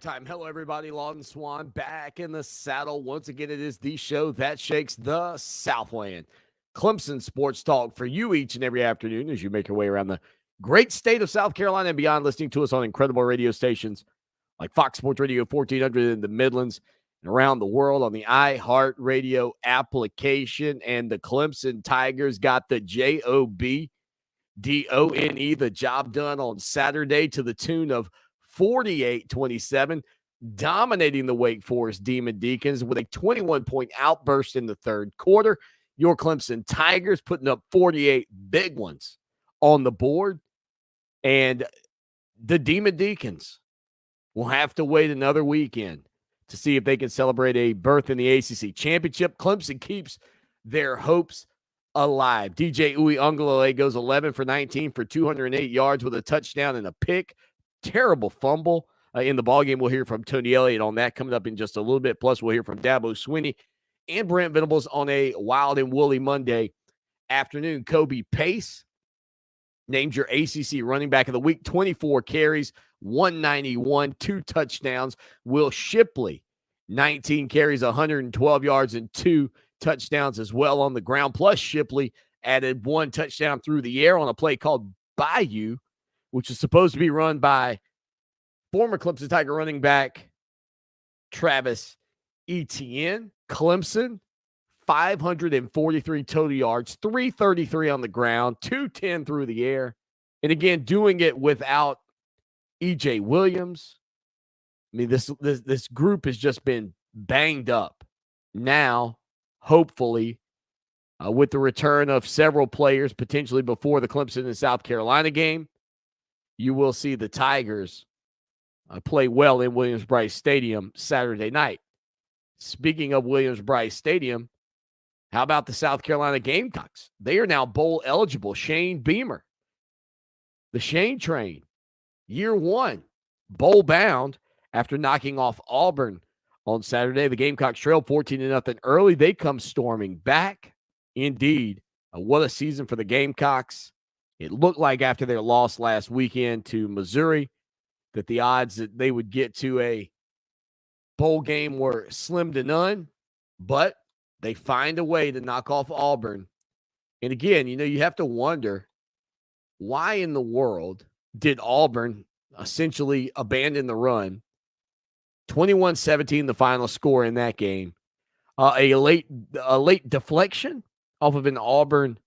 time. Hello, everybody. Lawton Swan back in the saddle. Once again, it is the show that shakes the Southland. Clemson Sports Talk for you each and every afternoon as you make your way around the great state of South Carolina and beyond, listening to us on incredible radio stations like Fox Sports Radio 1400 in the Midlands and around the world on the iHeartRadio application. And the Clemson Tigers got the JOBDONE, the job done on Saturday to the tune of 48-27, dominating the Wake Forest Demon Deacons with a 21-point outburst in the third quarter. Your Clemson Tigers putting up 48 big ones on the board. And the Demon Deacons will have to wait another weekend to see if they can celebrate a berth in the ACC Championship. Clemson keeps their hopes alive. DJ Uiagalelei goes 11 for 19 for 208 yards with a touchdown and a pick. Terrible fumble in the ballgame. We'll hear from Tony Elliott on that coming up in just a little bit. Plus, we'll hear from Dabo Swinney and Brent Venables on a Wild and Woolly Monday afternoon. Kobe Pace named your ACC running back of the week. 24 carries, 191, 2 touchdowns. Will Shipley, 19 carries, 112 yards, and 2 touchdowns as well on the ground. Plus, Shipley added 1 touchdown through the air on a play called Bayou, which is supposed to be run by former Clemson Tiger running back Travis Etienne. Clemson, 543 total yards, 333 on the ground, 210 through the air. And again, doing it without E.J. Williams. I mean, this group has just been banged up. Now, hopefully, with the return of several players potentially before the Clemson and South Carolina game, you will see the Tigers play well in Williams-Brice Stadium Saturday night. Speaking of Williams-Brice Stadium, how about the South Carolina Gamecocks? They are now bowl eligible. Shane Beamer, the Shane train, year 1, bowl bound after knocking off Auburn on Saturday. The Gamecocks trailed 14-0 early. They come storming back. Indeed, what a season for the Gamecocks. It looked like after their loss last weekend to Missouri that the odds that they would get to a bowl game were slim to none, but they find a way to knock off Auburn. And again, you have to wonder, why in the world did Auburn essentially abandon the run? 21-17, the final score in that game. A late deflection off of an Auburn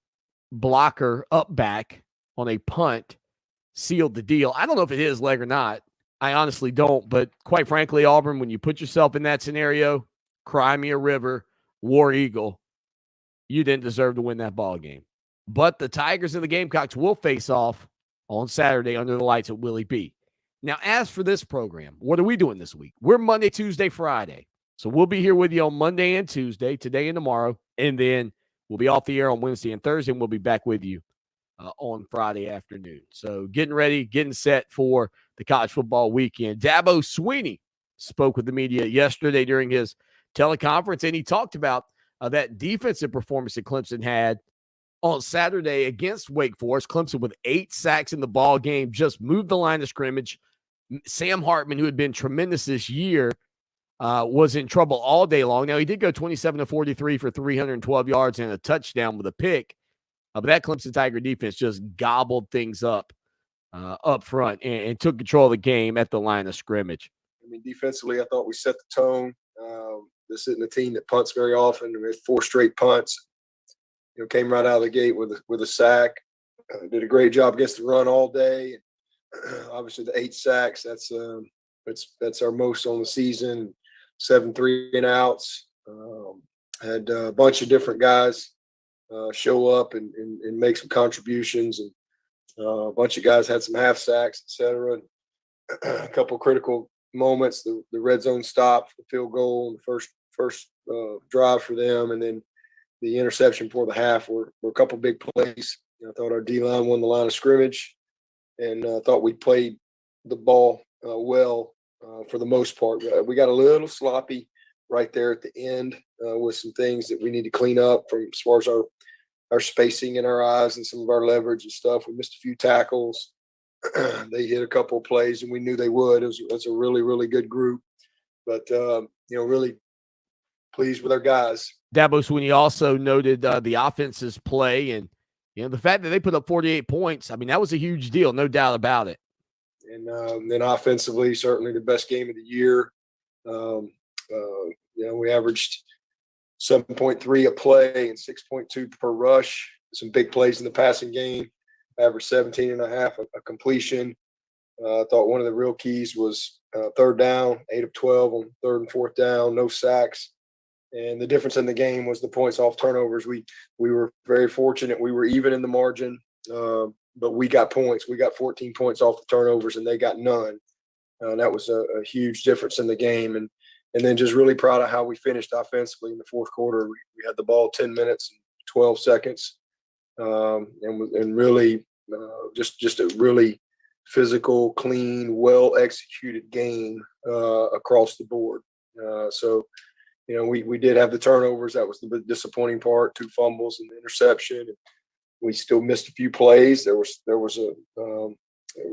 blocker up back on a punt sealed the deal. I don't know if it hit his leg or not. I honestly don't. But quite frankly, Auburn, when you put yourself in that scenario, cry me a river, War Eagle, you didn't deserve to win that ball game. But the Tigers and the Gamecocks will face off on Saturday under the lights at Willie B. Now, as for this program, what are we doing this week? We're Monday, Tuesday, Friday. So we'll be here with you on Monday and Tuesday, today and tomorrow. And then we'll be off the air on Wednesday and Thursday, and we'll be back with you on Friday afternoon. So getting ready, getting set for the college football weekend. Dabo Swinney spoke with the media yesterday during his teleconference, and he talked about that defensive performance that Clemson had on Saturday against Wake Forest. Clemson with 8 sacks in the ball game, just moved the line of scrimmage. Sam Hartman, who had been tremendous this year, was in trouble all day long. Now, he did go 27-43 for 312 yards and a touchdown with a pick. But that Clemson Tiger defense just gobbled things up front and took control of the game at the line of scrimmage. I mean, defensively, I thought we set the tone. This isn't a team that punts very often. We had 4 straight punts. Came right out of the gate with a sack. Did a great job against the run all day. Obviously, the 8 sacks, that's our most on the season. 7 3-and-outs. Had a bunch of different guys show up and make some contributions, and a bunch of guys had some half sacks, etc. A couple critical moments, the red zone stop, the field goal, and the first drive for them, and then the interception before the half were a couple big plays. I thought our D-line won the line of scrimmage, and I thought we played the ball well for the most part. We got a little sloppy right there at the end with some things that we need to clean up from as far as our spacing in our eyes and some of our leverage and stuff. We missed a few tackles. They hit a couple of plays, and we knew they would. It's a really, really good group. But, really pleased with our guys. Dabo Swinney also noted the offense's play and, the fact that they put up 48 points. I mean, that was a huge deal, no doubt about it. And then offensively, certainly the best game of the year. We averaged 7.3 a play and 6.2 per rush. Some big plays in the passing game. Averaged 17 and a half a completion. I thought one of the real keys was third down, 8 of 12 on third and fourth down, no sacks. And the difference in the game was the points off turnovers. We were very fortunate. We were even in the margin, but we got points. We got 14 points off the turnovers, and they got none. That was a huge difference in the game. And then just really proud of how we finished offensively in the fourth quarter. We had the ball 10 minutes and 12 seconds, and really just a really physical, clean, well-executed game across the board. We did have the turnovers. That was the disappointing part, 2 fumbles and the interception. And we still missed a few plays. There was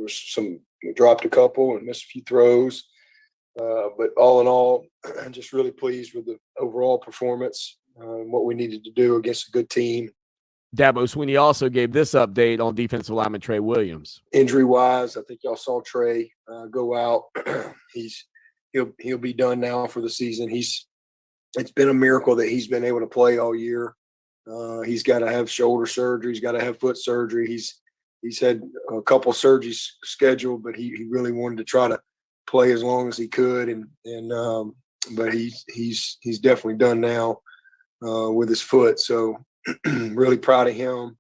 some, we dropped a couple and missed a few throws. But all in all, I'm just really pleased with the overall performance and what we needed to do against a good team. Dabo Swinney also gave this update on defensive lineman Trey Williams. Injury-wise, I think y'all saw Trey go out. He'll be done now for the season. It's been a miracle that he's been able to play all year. He's got to have shoulder surgery. He's got to have foot surgery. He's had a couple surgeries scheduled, but he really wanted to try to play as long as he could. But he's definitely done now with his foot. So really proud of him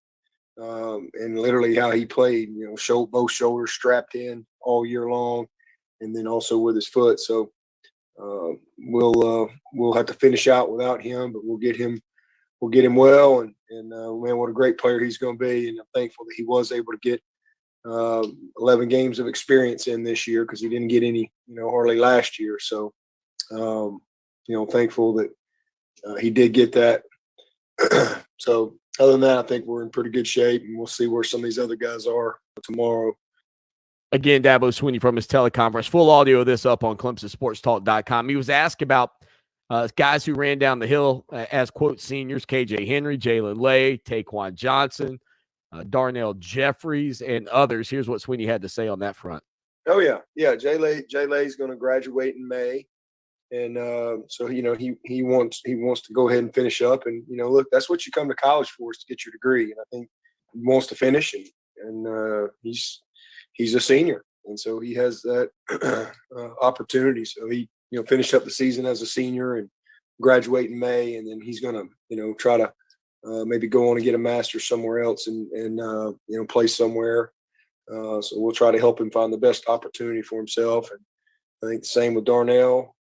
and literally how he played. Both shoulders strapped in all year long, and then also with his foot. So we'll have to finish out without him, but we'll get him well. And man, what a great player he's going to be. And I'm thankful that he was able to get 11 games of experience in this year, because he didn't get any, hardly last year. So, thankful that he did get that. So other than that, I think we're in pretty good shape, and we'll see where some of these other guys are tomorrow. Again, Dabo Swinney from his teleconference. Full audio of this up on ClemsonSportsTalk.com. He was asked about guys who ran down the hill as, quote, seniors: KJ Henry, Jalen Lay, Taquan Johnson, Darnell Jeffries, and others. Here's what Swinney had to say on that front. Oh, yeah. Yeah, Jay Lay's going to graduate in May. And so, he wants to go ahead and finish up. And, look, that's what you come to college for, is to get your degree. And I think he wants to finish, and he's a senior. And so he has that opportunity. So he, finished up the season as a senior and graduate in May. And then he's going to, try to maybe go on and get a master's somewhere else and play somewhere. So we'll try to help him find the best opportunity for himself. And I think the same with Darnell.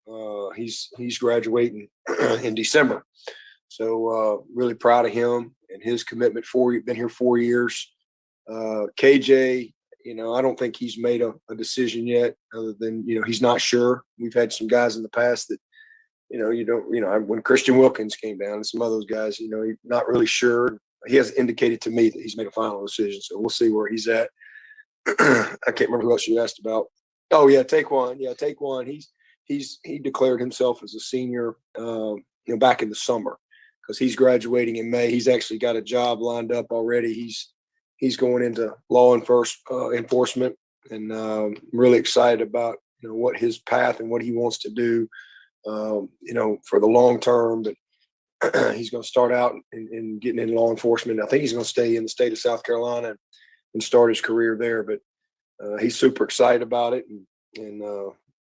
He's graduating in December. So really proud of him and his commitment. Been here 4 years. KJ, I don't think he's made a decision yet, other than, he's not sure. We've had some guys in the past that, when Christian Wilkins came down and some of those guys, he's not really sure. He hasn't indicated to me that he's made a final decision. So we'll see where he's at. I can't remember who else you asked about. Oh yeah, Taquan. Yeah, Taquan. He declared himself as a senior, back in the summer, because he's graduating in May. He's actually got a job lined up already. He's going into law enforcement, and I'm really excited about what his path and what he wants to do, for the long term. But he's going to start out in getting in law enforcement. I think he's going to stay in the state of South Carolina and start his career there. But he's super excited about it, and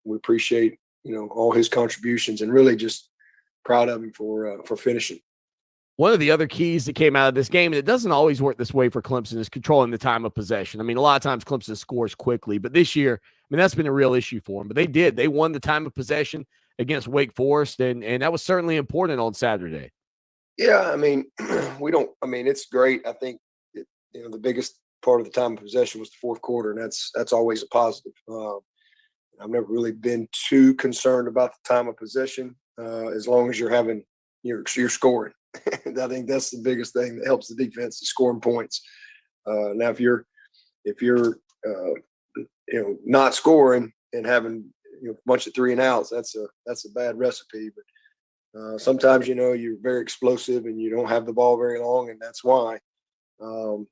we appreciate all his contributions, and really just proud of him for finishing. One of the other keys that came out of this game, and it doesn't always work this way for Clemson, is controlling the time of possession. I mean, a lot of times Clemson scores quickly, but this year, that's been a real issue for them. But they did. They won the time of possession against Wake Forest, and that was certainly important on Saturday. Yeah, it's great. I think the biggest part of the time of possession was the fourth quarter, and that's always a positive. I've never really been too concerned about the time of possession, as long as you're scoring. I think that's the biggest thing that helps the defense, is scoring points. Now, if you're not scoring and having a bunch of 3 and outs. That's a bad recipe. But sometimes you're very explosive and you don't have the ball very long, and that's why. But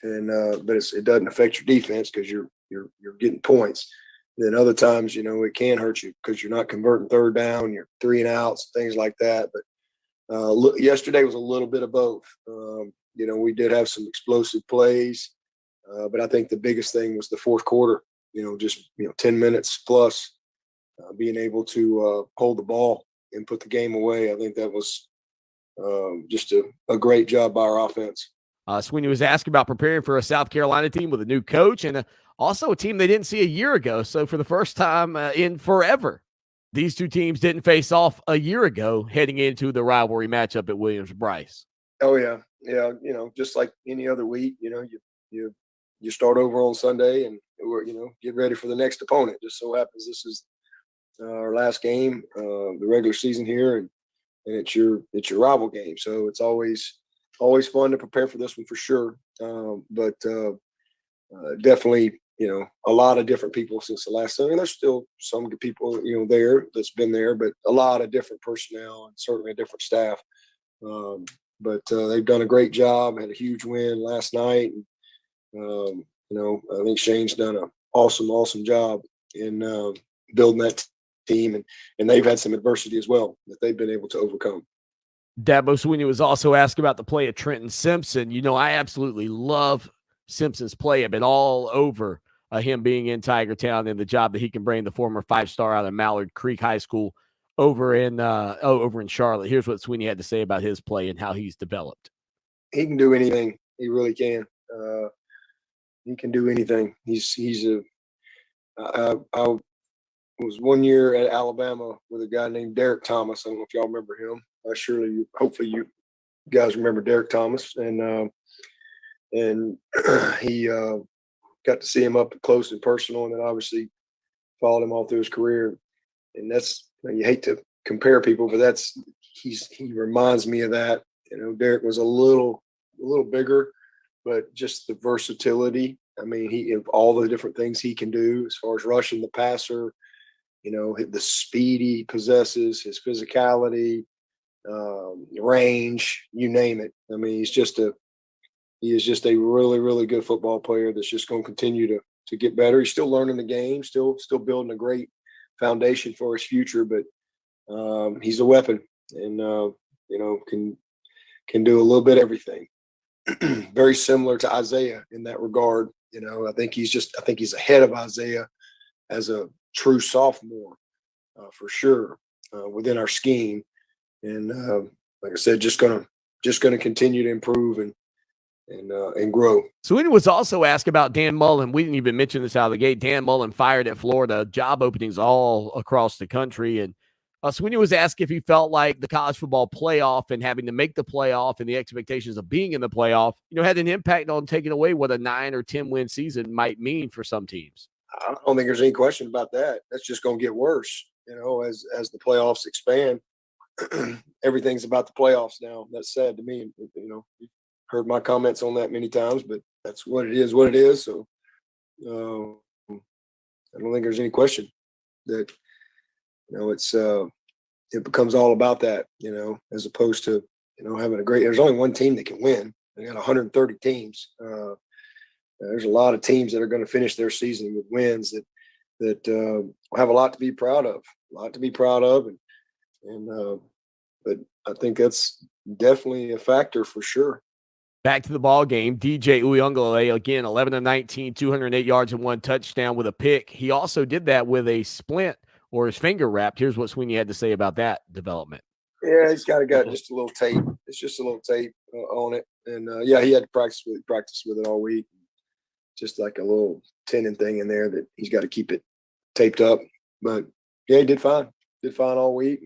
it doesn't affect your defense because you're getting points. Then other times, it can hurt you because you're not converting third down, you're 3 and outs, things like that. But yesterday was a little bit of both. We did have some explosive plays, but I think the biggest thing was the fourth quarter. 10 minutes plus, being able to hold the ball and put the game away. I think that was just a great job by our offense. Sweeney was asked about preparing for a South Carolina team with a new coach and also a team they didn't see a year ago. So for the first time in forever, these two teams didn't face off a year ago heading into the rivalry matchup at Williams-Brice. Oh, yeah. Yeah, just like any other week, you start over on Sunday and, get ready for the next opponent. Just so happens this is our last game, the regular season here, and it's your rival game. So it's always fun to prepare for this one for sure. But definitely, a lot of different people since the last time. And there's still some good people, there that's been there, but a lot of different personnel and certainly a different staff. But they've done a great job. Had a huge win last night. And, I think Shane's done an awesome job in building that team. And they've had some adversity as well that they've been able to overcome. Dabo Sweeney was also asked about the play of Trenton Simpson. I absolutely love Simpson's play. I've been all over him being in Tiger Town and the job that he can bring, the former 5-star out of Mallard Creek High School over in Charlotte. Here's what Sweeney had to say about his play and how he's developed. He can do anything. He really can. He can do anything. I was 1 year at Alabama with a guy named Derek Thomas. I don't know if y'all remember him. Hopefully you guys remember Derek Thomas. And he got to see him up close and personal, and then obviously followed him all through his career. And that's, you hate to compare people, but he reminds me of that. Derek was a little bigger, but just the versatility. I mean, all the different things he can do as far as rushing the passer, the speed he possesses, his physicality, range, you name it. I mean, he is just a really, really good football player that's just going to continue to get better. He's still learning the game, still building a great foundation for his future, but he's a weapon and, can do a little bit of everything. Very similar to Isaiah in that regard. I think he's ahead of Isaiah as a true sophomore, for sure, within our scheme. And like I said, just gonna continue to improve and grow. Sweeney was also asked about Dan Mullen. We didn't even mention this out of the gate. Dan Mullen fired at Florida, job openings all across the country. And Sweeney was asked if he felt like the college football playoff and having to make the playoff and the expectations of being in the playoff, had an impact on taking away what a 9 or 10 win season might mean for some teams. I don't think there's any question about that. That's just going to get worse, as the playoffs expand. Everything's about the playoffs now. That's sad to me. You've heard my comments on that many times, but that's what it is. So I don't think there's any question that, it becomes all about that, as opposed to, having there's only one team that can win. They got 130 teams. There's a lot of teams that are going to finish their season with wins that have a lot to be proud of, but I think that's definitely a factor for sure. Back to the ball game, DJ Uyunglele, again, 11 of 19, 208 yards and 1 touchdown with a pick. He also did that with a splint or his finger wrapped. Here's what Sweeney had to say about that development. Yeah, he's got just a little tape. It's just a little tape on it. And, he had to practice with it all week. Just like a little tendon thing in there that he's got to keep it taped up. But, yeah, he did fine. All week.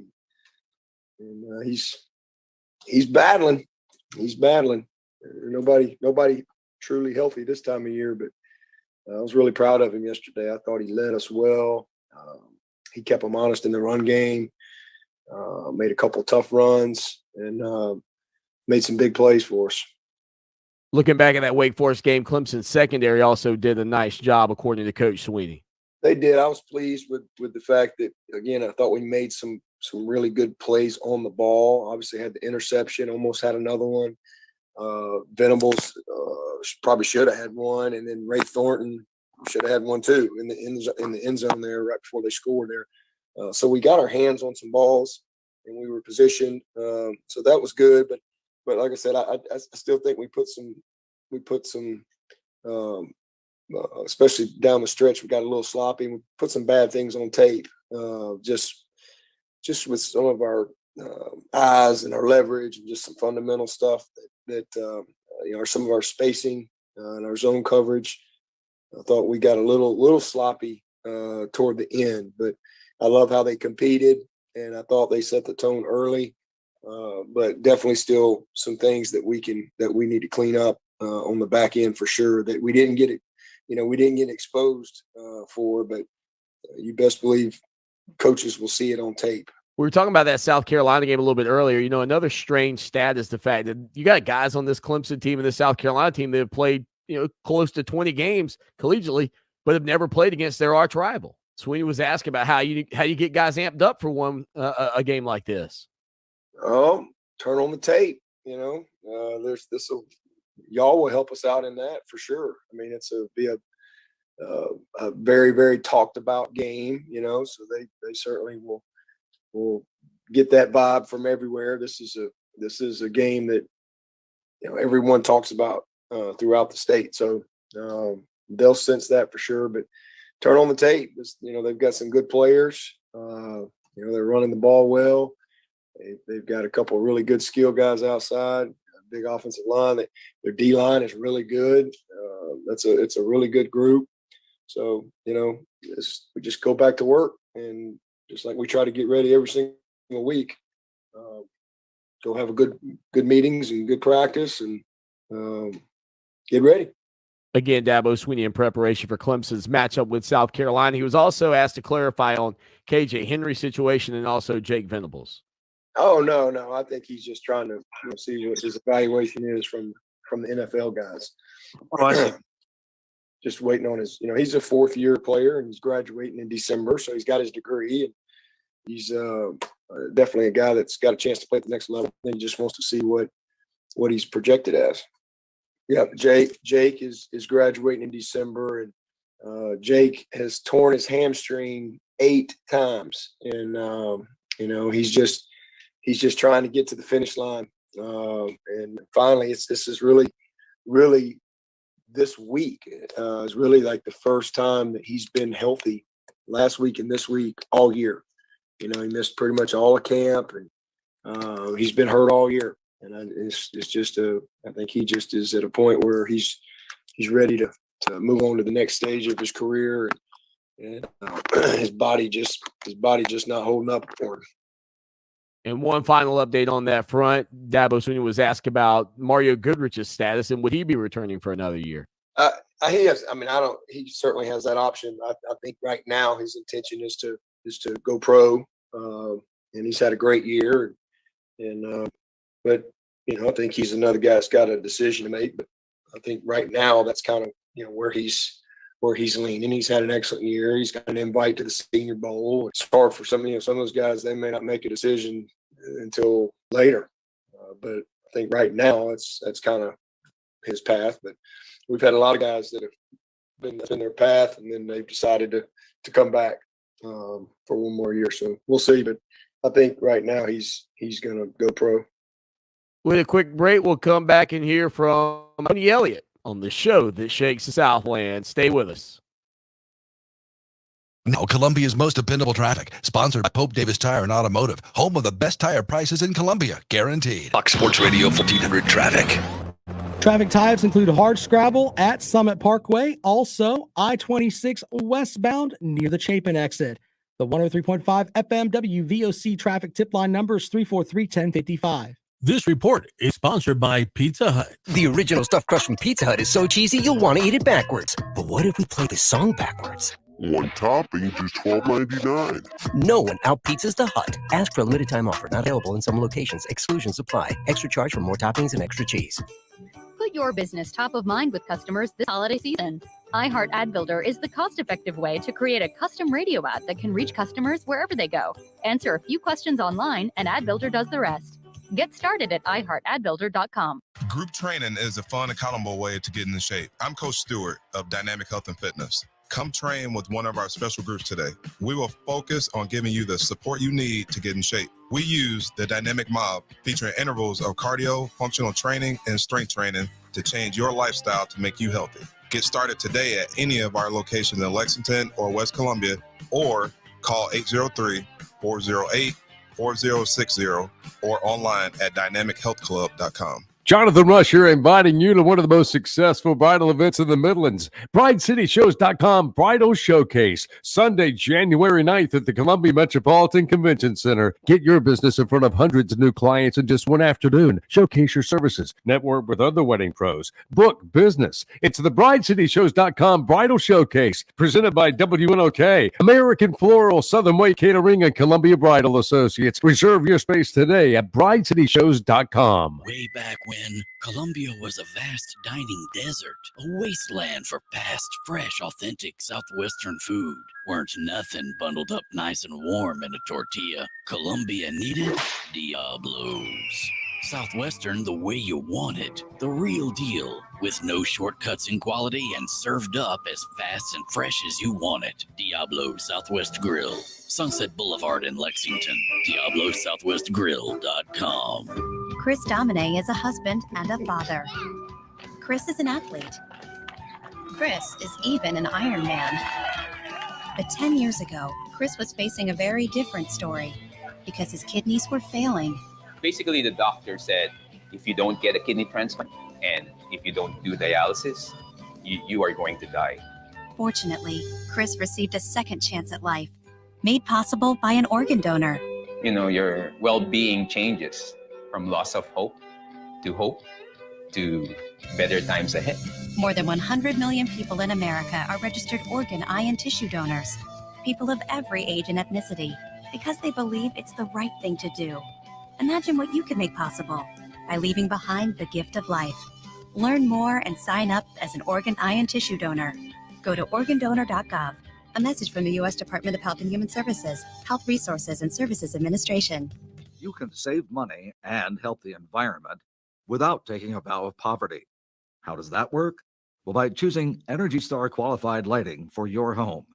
And he's battling. Nobody truly healthy this time of year, but I was really proud of him yesterday. I thought he led us well. He kept them honest in the run game, made a couple tough runs, and made some big plays for us. Looking back at that Wake Forest game, Clemson secondary also did a nice job, according to Coach Sweeney. They did. I was pleased with the fact that, again, I thought we made some really good plays on the ball. Obviously had the interception, almost had another one. Venables probably should have had one, and then Ray Thornton should have had one too in the end zone there right before they scored there. So we got our hands on some balls, and we were positioned. So that was good. But like I said, I still think we put some especially down the stretch, we got a little sloppy. We put some bad things on tape, just with some of our eyes and our leverage and just some fundamental stuff that some of our spacing and our zone coverage. I thought we got a little sloppy toward the end, but I love how they competed, and I thought they set the tone early. But definitely still some things that we need to clean up on the back end for sure, that we didn't get it. We didn't get exposed for, but you best believe coaches will see it on tape. We were talking about that South Carolina game a little bit earlier. Another strange stat is the fact that you got guys on this Clemson team and the South Carolina team that have played, close to 20 games collegiately, but have never played against their arch rival. Sweeney was asking about how you get guys amped up for a game like this. Turn on the tape. There's this. Y'all will help us out in that for sure. I mean, be a very, very talked about game. So they certainly will get that vibe from everywhere. This is a game that everyone talks about throughout the state. So they'll sense that for sure. But turn on the tape. They've got some good players. They're running the ball well. They've got a couple of really good skill guys outside. Big offensive line. Their D line is really good. It's a really good group. So we just go back to work, and just like we try to get ready every single week, go have a good meetings and good practice, and get ready. Again, Dabo Sweeney in preparation for Clemson's matchup with South Carolina. He was also asked to clarify on KJ Henry's situation and also Jake Venables. Oh, no. I think he's just trying to see what his evaluation is from the NFL guys. Oh, I see. Just waiting on his, he's a fourth-year player, and he's graduating in December, so he's got his degree, and he's definitely a guy that's got a chance to play at the next level. And he just wants to see what he's projected as. Yeah, Jake is graduating in December, and Jake has torn his hamstring 8 times, and he's just trying to get to the finish line. And finally, this is really this week is really like the first time that he's been healthy last week and this week all year. He missed pretty much all of camp, and he's been hurt all year. And it's just I think he just is at a point where he's ready to move on to the next stage of his career, and his body just not holding up for him. And one final update on that front, Dabo Sweeney was asked about Mario Goodrich's status, and would he be returning for another year? He has. I mean, he certainly has that option. I think right now his intention is to go pro, and he's had a great year. But I think he's another guy that's got a decision to make. But I think right now that's kind of where he's leaning. He's had an excellent year. He's got an invite to the Senior Bowl. It's hard for some of those guys. They may not make a decision until later. But I think right now that's kind of his path. But we've had a lot of guys that have been in their path, and then they've decided to come back for one more year. So we'll see. But I think right now he's going to go pro. With a quick break, we'll come back and hear from Tony Elliott on the show that shakes the Southland. Stay with us. Now, Columbia's most dependable traffic, sponsored by Pope Davis Tire and Automotive, home of the best tire prices in Columbia, guaranteed. Fox Sports Radio 1400 traffic. Traffic types include hard scrabble at Summit Parkway, also I-26 westbound near the Chapin exit. The 103.5 FM WVOC traffic tip line number is 343-1055. This report is sponsored by Pizza Hut. The original stuffed crust from Pizza Hut is so cheesy you'll want to eat it backwards. But what if we play the song backwards? One topping, just $12.99. No one out-pizzas the Hut. Ask for a limited time offer. Not available in some locations. Exclusions apply. Extra charge for more toppings and extra cheese. Who Put your business top of mind with customers this holiday season. iHeart Ad Builder is the cost-effective way to create a custom radio ad that can reach customers wherever they go. Answer a few questions online, and Ad Builder does the rest. Get started at iHeartAdBuilder.com. Group training is a fun, accountable way to get in shape. I'm Coach Stewart of Dynamic Health and Fitness. Come train with one of our special groups today. We will focus on giving you the support you need to get in shape. We use the Dynamic Mob, featuring intervals of cardio, functional training, and strength training to change your lifestyle to make you healthy. Get started today at any of our locations in Lexington or West Columbia, or call 803-408-4060 or online at dynamichealthclub.com. Jonathan Rush here, inviting you to one of the most successful bridal events in the Midlands, BrideCityShows.com Bridal Showcase, Sunday, January 9th at the Columbia Metropolitan Convention Center. Get your business in front of hundreds of new clients in just one afternoon. Showcase your services, network with other wedding pros, book business. It's the BrideCityShows.com Bridal Showcase, presented by WNOK, American Floral, Southern Way Catering, and Columbia Bridal Associates. Reserve your space today at BrideCityShows.com. Way back when Columbia was a vast dining desert, a wasteland for fast, fresh, authentic Southwestern food. Weren't nothing bundled up nice and warm in a tortilla. Columbia needed Diablos. Southwestern the way you want it. The real deal, with no shortcuts in quality and served up as fast and fresh as you want it. Diablo Southwest Grill, Sunset Boulevard in Lexington. DiabloSouthwestGrill.com. Chris Domine is a husband and a father. Chris is an athlete. Chris is even an Ironman. But 10 years ago, Chris was facing a very different story because his kidneys were failing. Basically, the doctor said, if you don't get a kidney transplant and if you don't do dialysis, you are going to die. Fortunately, Chris received a second chance at life, made possible by an organ donor. You know, your well-being changes from loss of hope to better times ahead. More than 100 million people in America are registered organ, eye, and tissue donors. People of every age and ethnicity, because they believe it's the right thing to do. Imagine what you can make possible by leaving behind the gift of life. Learn more and sign up as an organ, eye, and tissue donor. Go to organdonor.gov. A message from the U.S. Department of Health and Human Services, Health Resources and Services Administration. You can save money and help the environment without taking a vow of poverty. How does that work? Well, by choosing Energy Star qualified lighting for your home.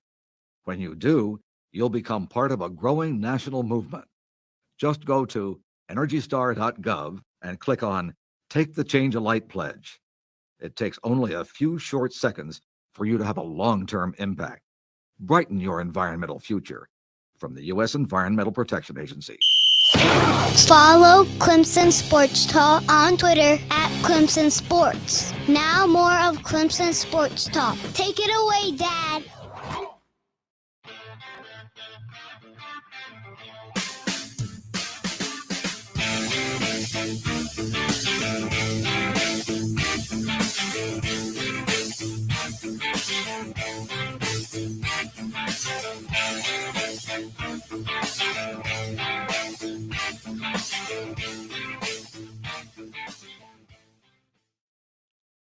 When you do, you'll become part of a growing national movement. Just go to EnergyStar.gov and click on Take the Change a Light Pledge. It takes only a few short seconds for you to have a long-term impact. Brighten your environmental future. From the U.S. Environmental Protection Agency. Follow Clemson Sports Talk on Twitter at Clemson Sports. Now more of Clemson Sports Talk. Take it away, Dad.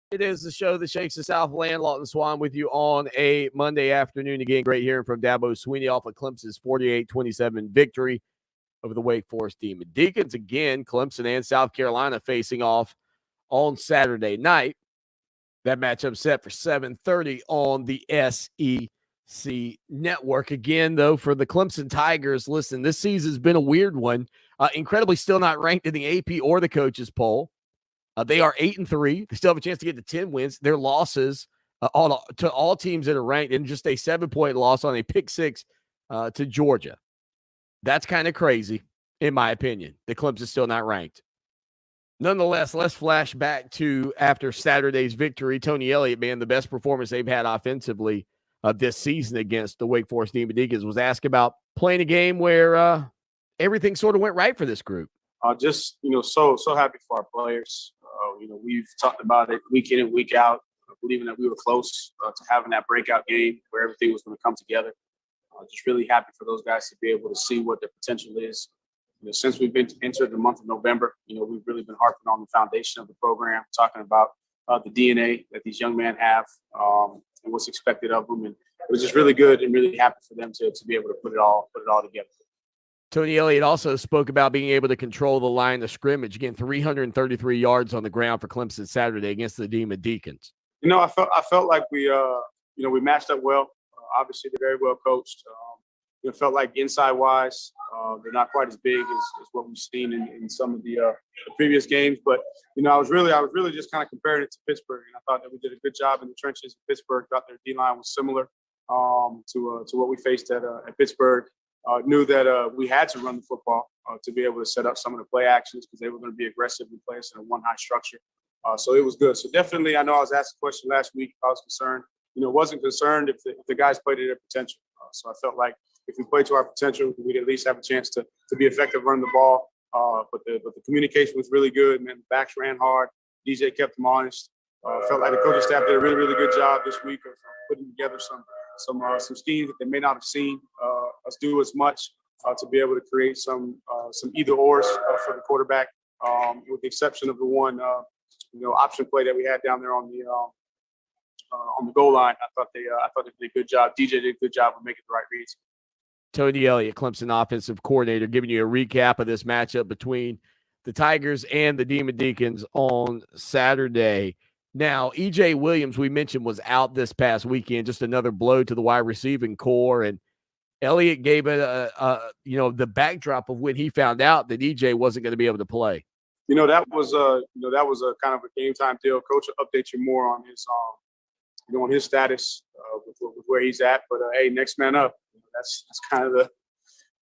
It is the show that shakes the Southland. Lawton Swan with you on a Monday afternoon. Again, great hearing from Dabo Sweeney off of Clemson's 48-27 victory over the Wake Forest Demon Deacons. Again, Clemson and South Carolina facing off on Saturday night. That matchup set for 7:30 on the SEC network. Again, though, for the Clemson Tigers, listen, this season's been a weird one. Incredibly still not ranked in the AP or the coaches poll. They are 8-3. They still have a chance to get to 10 wins. Their losses to all teams that are ranked, and just a 7-point loss on a pick six to Georgia. That's kind of crazy, in my opinion. The Clemson's still not ranked. Nonetheless, let's flash back to after Saturday's victory. Tony Elliott, man, the best performance they've had offensively this season against the Wake Forest Demon Deacons, was asked about playing a game where everything sort of went right for this group. Just, so happy for our players. We've talked about it week in and week out, believing that we were close to having that breakout game where everything was going to come together. Just really happy for those guys to be able to see what their potential is. Since we've entered the month of November, we've really been harping on the foundation of the program, talking about the DNA that these young men have and what's expected of them. And it was just really good and really happy for them to be able to put it all together. Tony Elliott also spoke about being able to control the line of scrimmage. Again, 333 yards on the ground for Clemson Saturday against the Demon Deacons. I felt like we matched up well. Obviously, they're very well coached. It felt like inside wise, they're not quite as big as what we've seen in some of the previous games. But I was really just kind of comparing it to Pittsburgh, and I thought that we did a good job in the trenches in Pittsburgh. Thought their D line was similar to what we faced at Pittsburgh. Knew that we had to run the football to be able to set up some of the play actions because they were going to be aggressive and play us in a one high structure. So it was good. So definitely, I know I was asked a question last week. I was concerned. Wasn't concerned if the guys played to their potential. So I felt like if we played to our potential, we'd at least have a chance to be effective running the ball. But the communication was really good. Man, the backs ran hard. DJ kept them honest. Felt like the coaching staff did a really, really good job this week of putting together some schemes that they may not have seen us do as much to be able to create some either ors for the quarterback, with the exception of the one option play that we had down there on the goal line. I thought they did a good job. DJ did a good job of making the right reads. Tony Elliott, Clemson offensive coordinator, giving you a recap of this matchup between the Tigers and the Demon Deacons on Saturday. Now, E.J. Williams, we mentioned, was out this past weekend, just another blow to the wide receiving core. And Elliott gave it the backdrop of when he found out that E.J. wasn't going to be able to play. That was a kind of a game time deal. Coach will update you more on his on his status with where he's at. But hey, next man up. That's kind of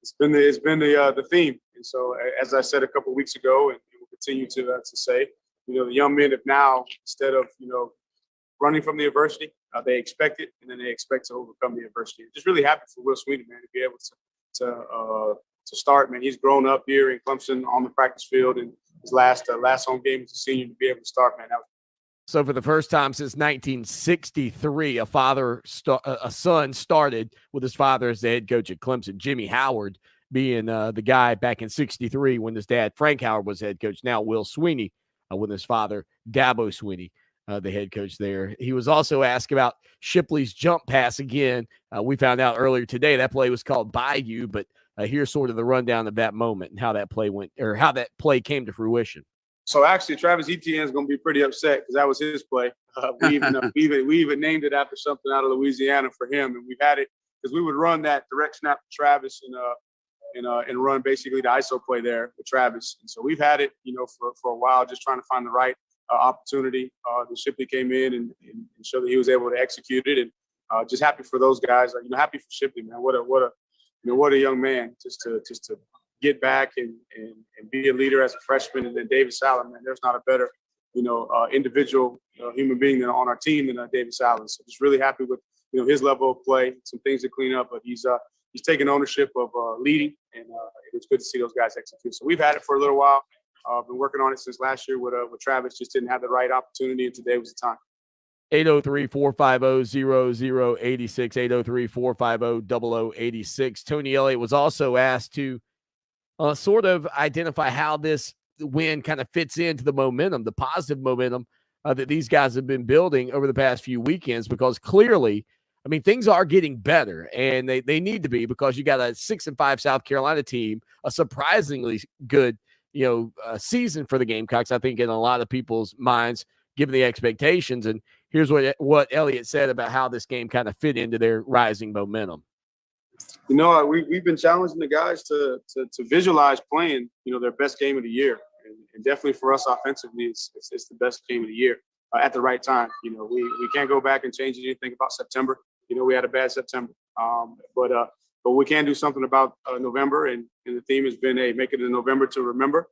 it's been the theme. And so, as I said a couple of weeks ago, and we'll continue to say, the young men have now, instead of running from the adversity, they expect it, and then they expect to overcome the adversity. Just really happy for Will Sweeney, man, to be able to start. Man, he's grown up here in Clemson on the practice field, and his last home game as a senior to be able to start, man. So for the first time since 1963, a son started with his father as the head coach at Clemson. Jimmy Howard being the guy back in 63 when his dad, Frank Howard, was head coach. Now Will Sweeney with his father, Dabo Sweeney, the head coach there. He was also asked about Shipley's jump pass again. We found out earlier today that play was called Bayou, but here's sort of the rundown of that moment and how that play went, or how that play came to fruition. So actually, Travis Etienne is going to be pretty upset because that was his play. We even named it after something out of Louisiana for him, and we've had it because we would run that direct snap to Travis and run basically the ISO play there with Travis. And so we've had it, for a while, just trying to find the right opportunity. The Shipley came in and showed that he was able to execute it, and just happy for those guys. Happy for Shipley, man. What a young man just to get back and be a leader as a freshman. And then David Salem, man, there's not a better, individual human being on our team than David Salem. So just really happy with, his level of play, some things to clean up, but he's taking ownership of leading, and it's good to see those guys execute. So we've had it for a little while. Been working on it since last year with Travis, just didn't have the right opportunity, and today was the time. 803-450-0086, 803-450-0086. Tony Elliott was also asked to sort of identify how this win kind of fits into the momentum, the positive momentum that these guys have been building over the past few weekends, because clearly, things are getting better, and they need to be, because you got a 6-5 South Carolina team, a surprisingly good, season for the Gamecocks, I think, in a lot of people's minds, given the expectations. And here's what Elliott said about how this game kind of fit into their rising momentum. We've been challenging the guys to visualize playing, their best game of the year. And definitely for us offensively, it's the best game of the year at the right time. We can't go back and change anything about September. We had a bad September. But we can do something about November. And the theme has been, hey, make it in November to remember.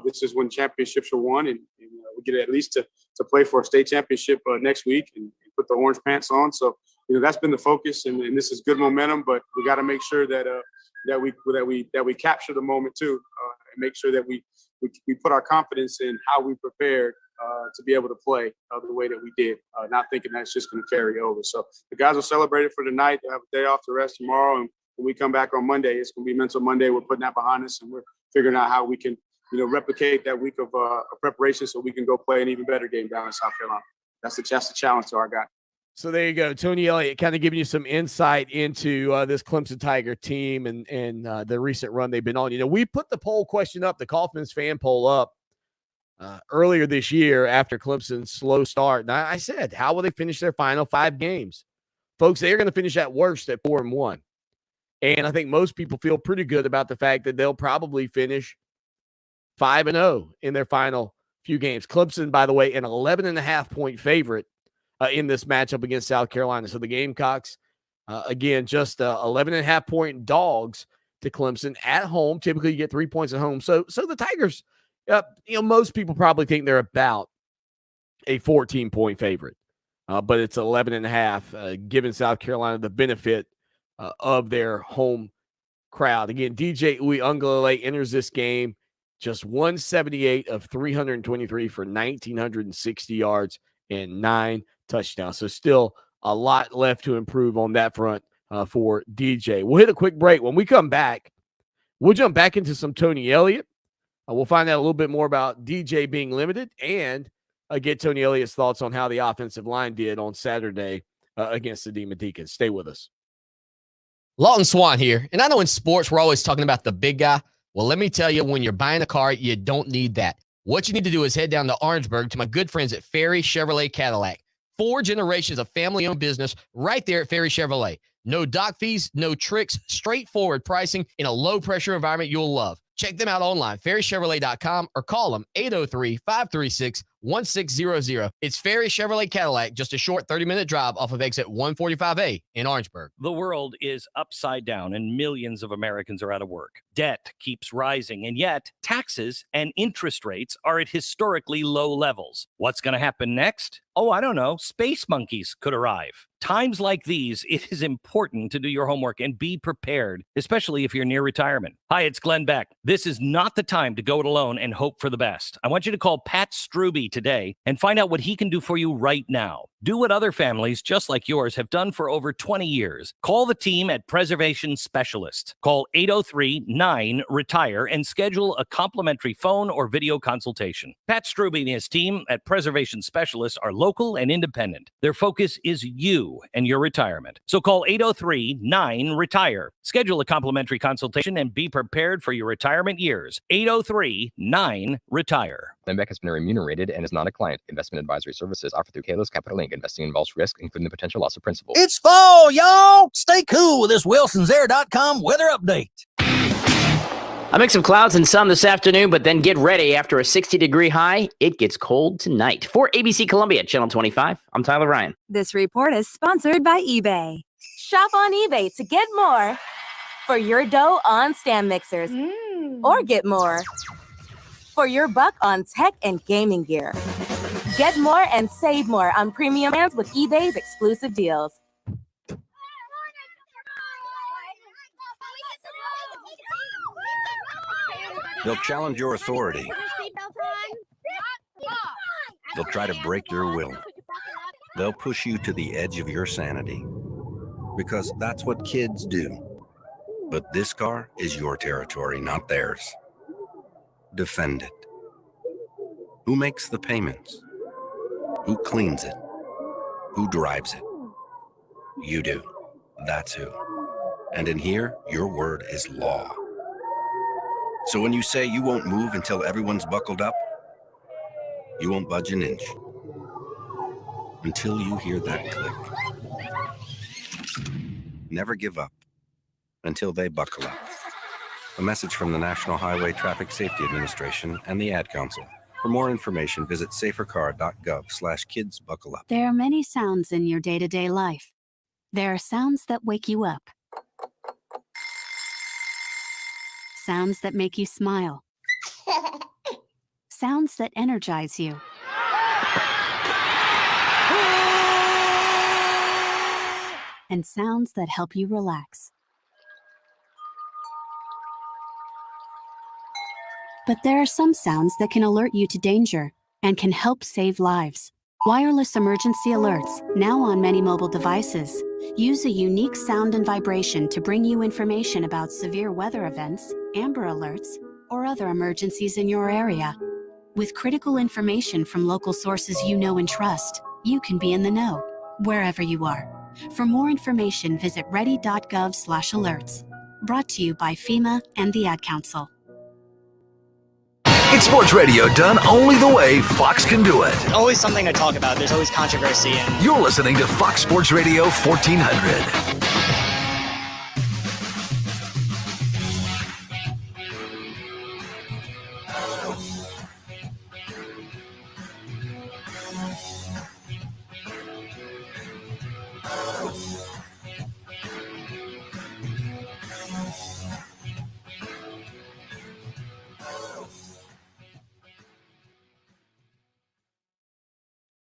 This is when championships are won. And we get at least to play for a state championship next week and put the orange pants on. So, that's been the focus, and this is good momentum. But we got to make sure that we capture the moment too, and make sure that we put our confidence in how we prepared to be able to play the way that we did, not thinking that's just going to carry over. So the guys will celebrate it for tonight. They'll have a day off to rest tomorrow, and when we come back on Monday, it's going to be Mental Monday. We're putting that behind us, and we're figuring out how we can replicate that week of preparation so we can go play an even better game down in South Carolina. that's the challenge to our guy. So there you go. Tony Elliott kind of giving you some insight into this Clemson Tiger team and the recent run they've been on. You know, we put the poll question up, the Kaufman's fan poll up earlier this year after Clemson's slow start. And I said, how will they finish their final 5 games? Folks, they're going to finish at worst at 4-1. And I think most people feel pretty good about the fact that they'll probably finish 5-0 in their final few games. Clemson, by the way, an 11.5-point favorite in this matchup against South Carolina. So the Gamecocks, again, just 11.5-point dogs to Clemson at home. Typically, you get 3 points at home. So the Tigers, most people probably think they're about a 14-point favorite, but it's 11.5, giving South Carolina the benefit of their home crowd. Again, DJ Uiagalelei enters this game just 178 of 323 for 1,960 yards and 9 touchdowns. So still a lot left to improve on that front for DJ. We'll hit a quick break. When we come back, we'll jump back into some Tony Elliott. We'll find out a little bit more about DJ being limited and get Tony Elliott's thoughts on how the offensive line did on Saturday against the Demon Deacons. Stay with us. Lawton Swan here. And I know in sports, we're always talking about the big guy. Well, let me tell you, when you're buying a car, you don't need that. What you need to do is head down to Orangeburg to my good friends at Ferry Chevrolet Cadillac. 4 generations of family-owned business right there at Ferry Chevrolet. No dock fees, no tricks, straightforward pricing in a low-pressure environment you'll love. Check them out online, ferrychevrolet.com, or call them 803-536-1600. It's Ferry Chevrolet Cadillac, just a short 30-minute drive off of exit 145A in Orangeburg. The world is upside down and millions of Americans are out of work. Debt keeps rising, and yet taxes and interest rates are at historically low levels. What's going to happen next? Oh, I don't know. Space monkeys could arrive. Times like these, it is important to do your homework and be prepared, especially if you're near retirement. Hi, it's Glenn Beck. This is not the time to go it alone and hope for the best. I want you to call Pat Struby today and find out what he can do for you right now. Do what other families just like yours have done for over 20 years. Call the team at Preservation Specialists. Call 803-9-RETIRE and schedule a complimentary phone or video consultation. Pat Struby and his team at Preservation Specialists are local and independent. Their focus is you and your retirement. So call 803-9-RETIRE. Schedule a complimentary consultation and be prepared for your retirement years. 803-9-RETIRE. Glenn Beck has been remunerated and is not a client. Investment advisory services offered through Kalos Capital Inc. Investing involves risk, including the potential loss of principal. It's fall, y'all! Stay cool with this WilsonsAir.com weather update. A mix of clouds and sun this afternoon, but then get ready. After a 60-degree high, it gets cold tonight. For ABC Columbia, Channel 25, I'm Tyler Ryan. This report is sponsored by eBay. Shop on eBay to get more for your dough on stand mixers. Or get more for your buck on tech and gaming gear. Get more and save more on premium brands with eBay's exclusive deals. They'll challenge your authority. They'll try to break your will. They'll push you to the edge of your sanity. Because that's what kids do. But this car is your territory, not theirs. Defend it. Who makes the payments? Who cleans it? Who drives it? You do. That's who. And in here, your word is law. So when you say you won't move until everyone's buckled up, you won't budge an inch. Until you hear that click. Never give up until they buckle up. A message from the National Highway Traffic Safety Administration and the Ad Council. For more information, visit safercar.gov/kidsbuckleup. There are many sounds in your day-to-day life. There are sounds that wake you up. Sounds that make you smile. Sounds that energize you. And sounds that help you relax. But there are some sounds that can alert you to danger and can help save lives. Wireless emergency alerts, now on many mobile devices, use a unique sound and vibration to bring you information about severe weather events, Amber Alerts, or other emergencies in your area. With critical information from local sources you know and trust, you can be in the know, wherever you are. For more information, visit ready.gov/alerts. Brought to you by FEMA and the Ad Council. It's sports radio done only the way Fox can do it. Always something to talk about. There's always controversy. You're listening to Fox Sports Radio 1400.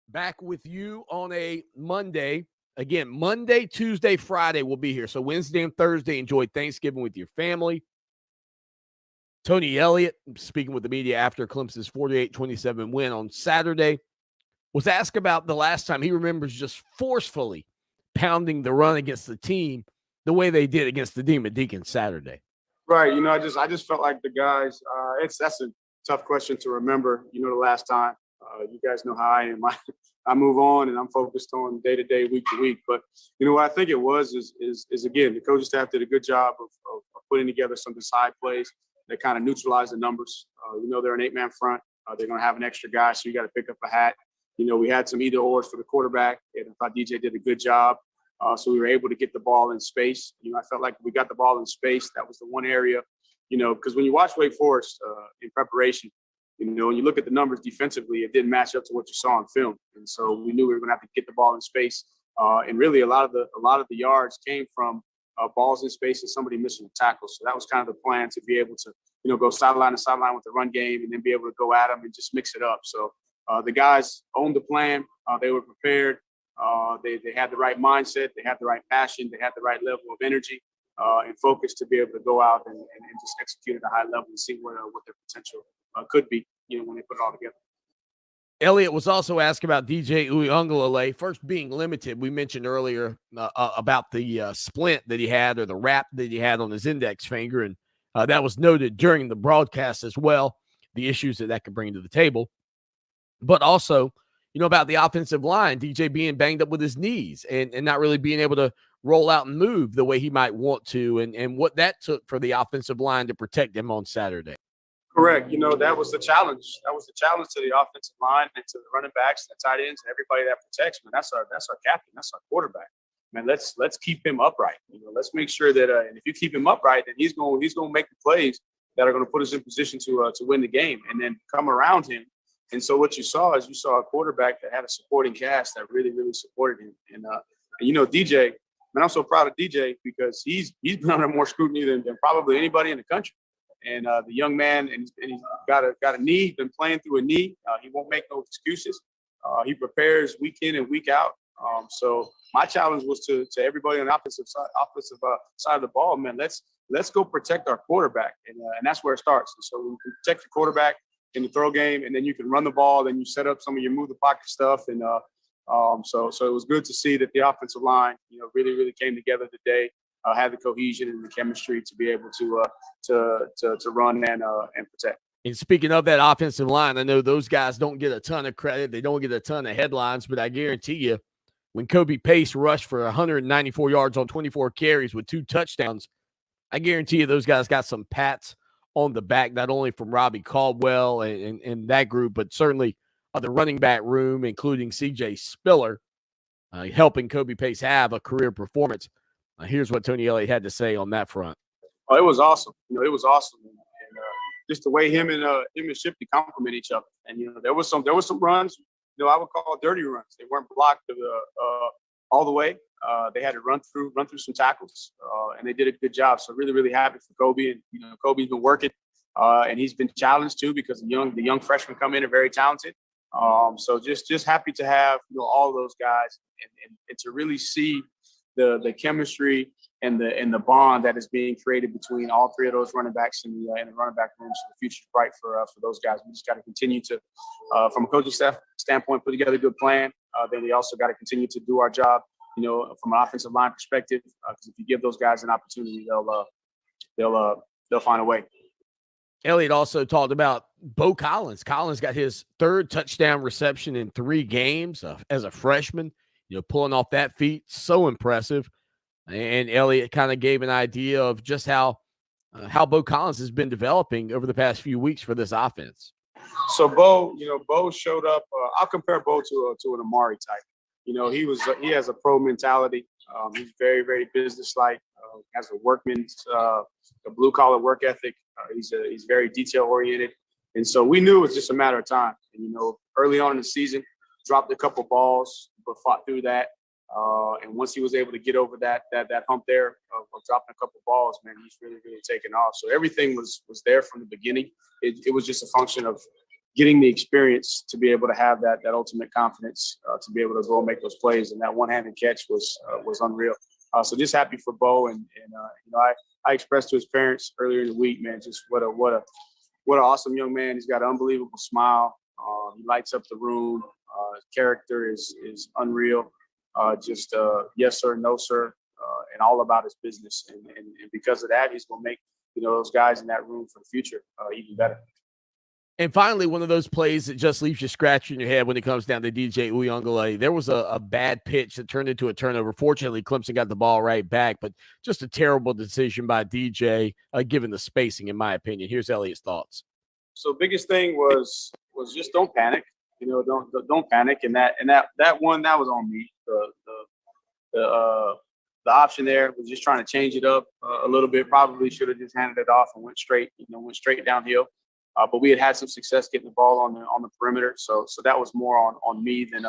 Back with you on a Monday. Again, Monday, Tuesday, Friday we'll be here. So Wednesday and Thursday, enjoy Thanksgiving with your family. Tony Elliott, speaking with the media after Clemson's 48-27 win on Saturday, was asked about the last time he remembers just forcefully pounding the run against the team the way they did against the Demon Deacons Saturday. Right. I just felt like the guys, that's a tough question to remember, the last time. You guys know how I am. I move on and I'm focused on day to day, week to week. But what I think it was is again, the coaching staff did a good job of putting together some side plays that kind of neutralize the numbers. They're an 8-man front. They're going to have an extra guy, so you got to pick up a hat. We had some either ors for the quarterback, and I thought DJ did a good job. So we were able to get the ball in space. I felt like we got the ball in space. That was the one area, because when you watch Wake Forest in preparation, when you look at the numbers defensively, it didn't match up to what you saw on film. And so we knew we were going to have to get the ball in space. And really a lot of the yards came from balls in space and somebody missing a tackle. So that was kind of the plan, to be able to, go sideline to sideline with the run game and then be able to go at them and just mix it up. So the guys owned the plan. They were prepared. They had the right mindset. They had the right passion. They had the right level of energy and focus to be able to go out and just execute at a high level and see what their potential could be, when they put it all together. Elliott was also asked about DJ Uiagalelei first being limited. We mentioned earlier about the splint that he had, or the wrap that he had on his index finger, and that was noted during the broadcast as well, the issues that could bring to the table. But also, about the offensive line, DJ being banged up with his knees and not really being able to roll out and move the way he might want to, and what that took for the offensive line to protect him on Saturday. Correct. That was the challenge. That was the challenge to the offensive line and to the running backs and the tight ends and everybody that protects. Man, that's our captain. That's our quarterback. Man, let's keep him upright. Let's make sure that and if you keep him upright, then he's going to make the plays that are going to put us in position to win the game, and then come around him. And so what you saw is a quarterback that had a supporting cast that really, really supported him. And DJ, man, I'm so proud of DJ because he's been under more scrutiny than probably anybody in the country. And the young man, and he's got a knee, been playing through a knee. He won't make no excuses. He prepares week in and week out. So my challenge was to everybody on the offensive side of the ball, man, let's go protect our quarterback. And that's where it starts. And so when you can protect your quarterback in the throw game, and then you can run the ball, then you set up some of your move the pocket stuff. And so it was good to see that the offensive line, really, really came together today. Had the cohesion and the chemistry to be able to run and protect. And speaking of that offensive line, I know those guys don't get a ton of credit. They don't get a ton of headlines, but I guarantee you, when Kobe Pace rushed for 194 yards on 24 carries with 2 touchdowns, I guarantee you those guys got some pats on the back, not only from Robbie Caldwell and that group, but certainly the running back room, including C.J. Spiller, helping Kobe Pace have a career performance. Here's what Tony Elliott had to say on that front. Oh, it was awesome. It was awesome. And just the way him and Shifty complement each other. And, there was some runs, I would call dirty runs. They weren't blocked all the way. They had to run through some tackles, and they did a good job. So really, really happy for Kobe. And, Kobe's been working, and he's been challenged too, because the young freshmen come in are very talented. So just happy to have, all those guys and to really see the chemistry and the bond that is being created between all three of those running backs in the running back room. So the future's bright for those guys. We just got to continue to, from a coaching staff standpoint, put together a good plan. Then we also got to continue to do our job, from an offensive line perspective. Because if you give those guys an opportunity, they'll find a way. Elliott also talked about Bo Collins. Collins got his third touchdown reception in 3 games as a freshman, pulling off that feat. So impressive. And Elliott kind of gave an idea of just how Bo Collins has been developing over the past few weeks for this offense. So Bo, Bo showed up. I'll compare Bo to an Amari type. He has a pro mentality. He's very, very businesslike. Has a workman's, a blue collar work ethic. He's very detail oriented, and so we knew it was just a matter of time. And early on in the season, dropped a couple balls, but fought through that. And once he was able to get over that hump there of dropping a couple balls, man, he's really, really taken off. So everything was there from the beginning. It was just a function of getting the experience to be able to have that ultimate confidence to be able to go and make those plays. And that one-handed catch was unreal. So just happy for Bo, and I expressed to his parents earlier in the week, man, just what an awesome young man. He's got an unbelievable smile. He lights up the room. His character is unreal. Yes sir, no sir, and all about his business. And because of that, he's going to make those guys in that room for the future even better. And finally, one of those plays that just leaves you scratching your head when it comes down to DJ Uyunglele. There was a bad pitch that turned into a turnover. Fortunately, Clemson got the ball right back, but just a terrible decision by DJ, given the spacing, in my opinion. Here's Elliott's thoughts. So biggest thing was just don't panic. Don't panic. And that one, that was on me. The option there was just trying to change it up a little bit. Probably should have just handed it off and went straight downhill. But we had some success getting the ball on the perimeter, so that was more on me than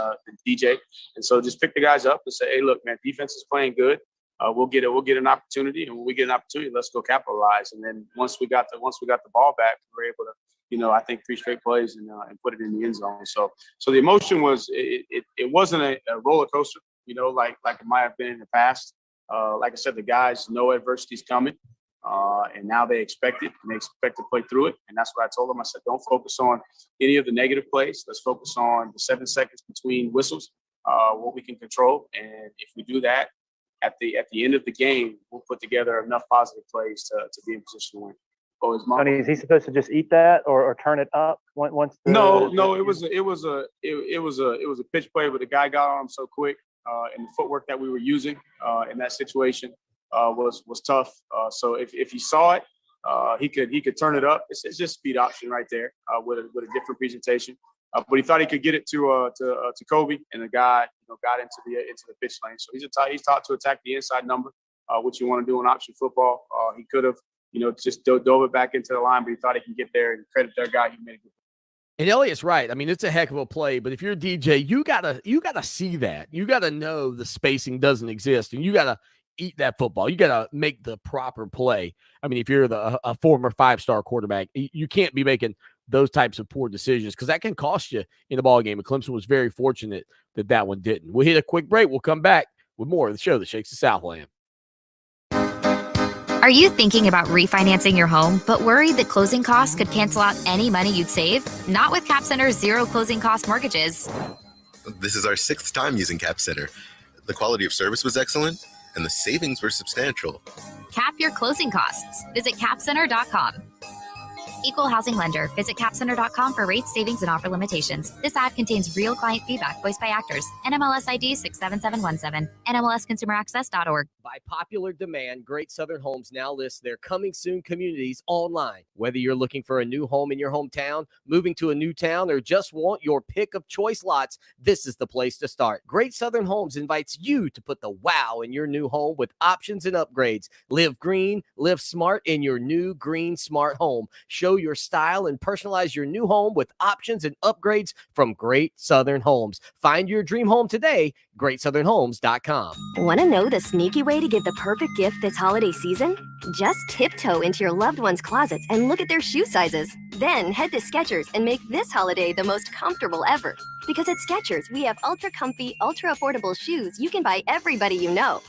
DJ. And so just pick the guys up and say, hey, look, man, defense is playing good. We'll get an opportunity, and when we get an opportunity, let's go capitalize. And then once we got the ball back, we were able to, I think 3 straight plays and put it in the end zone. So the emotion was it wasn't a roller coaster, like it might have been in the past. Like I said, the guys know adversity's coming. And now they expect it, and they expect to play through it. And that's what I told them. I said, don't focus on any of the negative plays. Let's focus on the 7 seconds between whistles, what we can control. And if we do that, at the end of the game, we'll put together enough positive plays to be in position to win. Tony, is he supposed to just eat that or turn it up once? No, it was a pitch play, but the guy got on him so quick, and the footwork that we were using in that situation was tough. So if he saw it, he could turn it up. It's just speed option right there with a different presentation. But he thought he could get it to Kobe, and the guy got into the pitch lane. So he's taught to attack the inside number, which you want to do in option football. He could have just dove it back into the line, but he thought he could get there, and credit their guy. He made a good play. And Elliott's right. I mean, it's a heck of a play, but if you're a DJ, you gotta see that. You gotta know the spacing doesn't exist, and you gotta eat that football. You gotta make the proper play. I mean, if you're a former 5-star quarterback, you can't be making those types of poor decisions because that can cost you in the ball game. And Clemson was very fortunate that one didn't. We'll hit a quick break. We'll come back with more of the show that shakes the Southland. Are you thinking about refinancing your home, but worried that closing costs could cancel out any money you'd save? Not with Cap Center's zero closing cost mortgages. This is our 6th time using Cap Center. The quality of service was excellent, and the savings were substantial. Cap your closing costs. Visit capcenter.com. Equal housing lender. Visit capcenter.com for rates, savings, and offer limitations. This ad contains real client feedback voiced by actors. NMLS ID 67717. NMLSconsumeraccess.org. By popular demand, Great Southern Homes now lists their coming soon communities online. Whether you're looking for a new home in your hometown, moving to a new town, or just want your pick of choice lots, this is the place to start. Great Southern Homes invites you to put the wow in your new home with options and upgrades. Live green, live smart in your new green smart home. Show your style and personalize your new home with options and upgrades from Great Southern Homes. Find your dream home today, greatsouthernhomes.com. Want to know the sneaky way to give the perfect gift this holiday season? Just tiptoe into your loved one's closets and look at their shoe sizes. Then head to Skechers and make this holiday the most comfortable ever. Because at Skechers, we have ultra comfy, ultra affordable shoes you can buy everybody you know.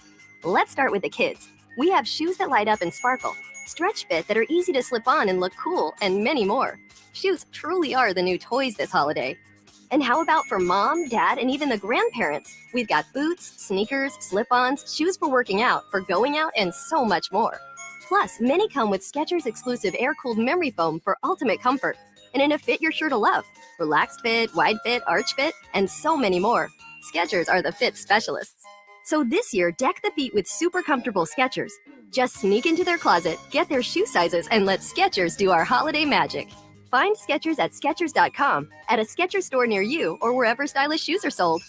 Let's start with the kids. We have shoes that light up and sparkle, stretch fit that are easy to slip on and look cool, and many more. Shoes truly are the new toys this holiday. And how about for mom, dad, and even the grandparents? We've got boots, sneakers, slip-ons, shoes for working out, for going out, and so much more. Plus, many come with Skechers exclusive air-cooled memory foam for ultimate comfort and in a fit you're sure to love. Relaxed fit, wide fit, arch fit, and so many more. Skechers are the fit specialists. So this year, deck the feet with super comfortable Skechers. Just sneak into their closet, get their shoe sizes, and let Skechers do our holiday magic. Find Skechers at Skechers.com, at a Skechers store near you, or wherever stylish shoes are sold.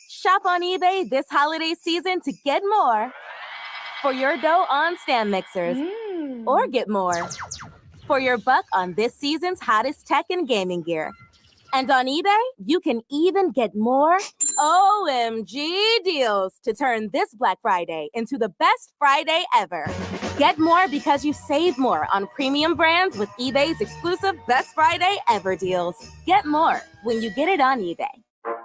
Shop on eBay this holiday season to get more for your dough on stand mixers, or get more for your buck on this season's hottest tech and gaming gear. And on eBay, you can even get more OMG deals to turn this Black Friday into the best Friday ever. Get more because you save more on premium brands with eBay's exclusive Best Friday Ever deals. Get more when you get it on eBay.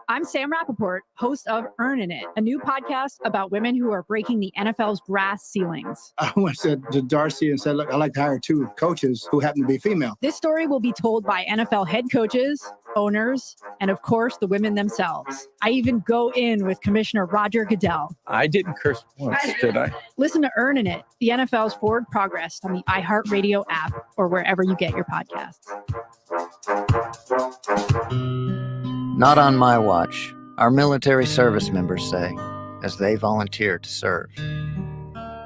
I'm Sam Rappaport, host of Earnin' It, a new podcast about women who are breaking the NFL's glass ceilings. I went to Darcy and said, look, I'd like to hire 2 coaches who happen to be female. This story will be told by NFL head coaches, owners, and of course, the women themselves. I even go in with Commissioner Roger Goodell. I didn't curse once, did I? Listen to Earnin' It, the NFL's Forward Progress on the iHeartRadio app or wherever you get your podcasts. Not on my watch, our military service members say, as they volunteer to serve.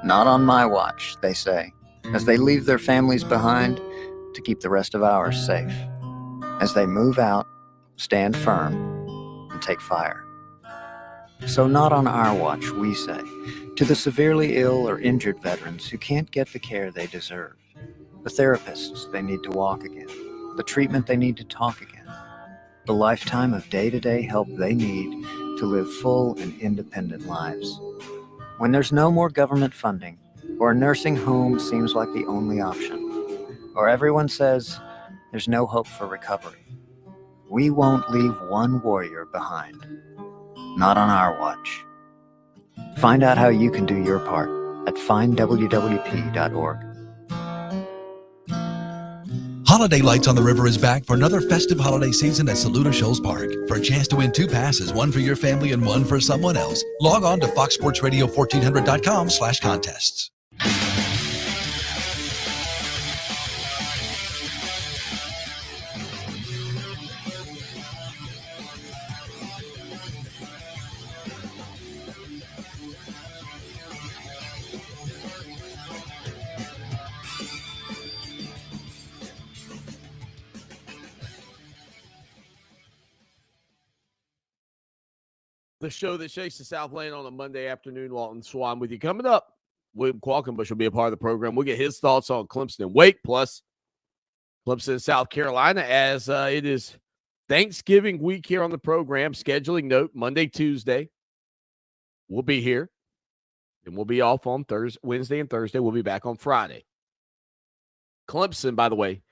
Not on my watch, they say, as they leave their families behind to keep the rest of ours safe. As they move out, stand firm, and take fire. So not on our watch, we say, to the severely ill or injured veterans who can't get the care they deserve, the therapists they need to walk again, the treatment they need to talk again, the lifetime of day-to-day help they need to live full and independent lives. When there's no more government funding, or a nursing home seems like the only option, or everyone says there's no hope for recovery, we won't leave one warrior behind. Not on our watch. Find out how you can do your part at findwwp.org. Holiday Lights on the River is back for another festive holiday season at Saluda Shoals Park. For a chance to win 2 passes, one for your family and one for someone else, log on to foxsportsradio1400.com/contests. The show that shakes the Southland on a Monday afternoon. Lawton Swan with you. Coming up, William Qualkenbush will be a part of the program. We'll get his thoughts on Clemson and Wake, plus Clemson and South Carolina, as it is Thanksgiving week here on the program. Scheduling note, Monday, Tuesday, we'll be here. And we'll be off on Wednesday and Thursday. We'll be back on Friday. Clemson, by the way,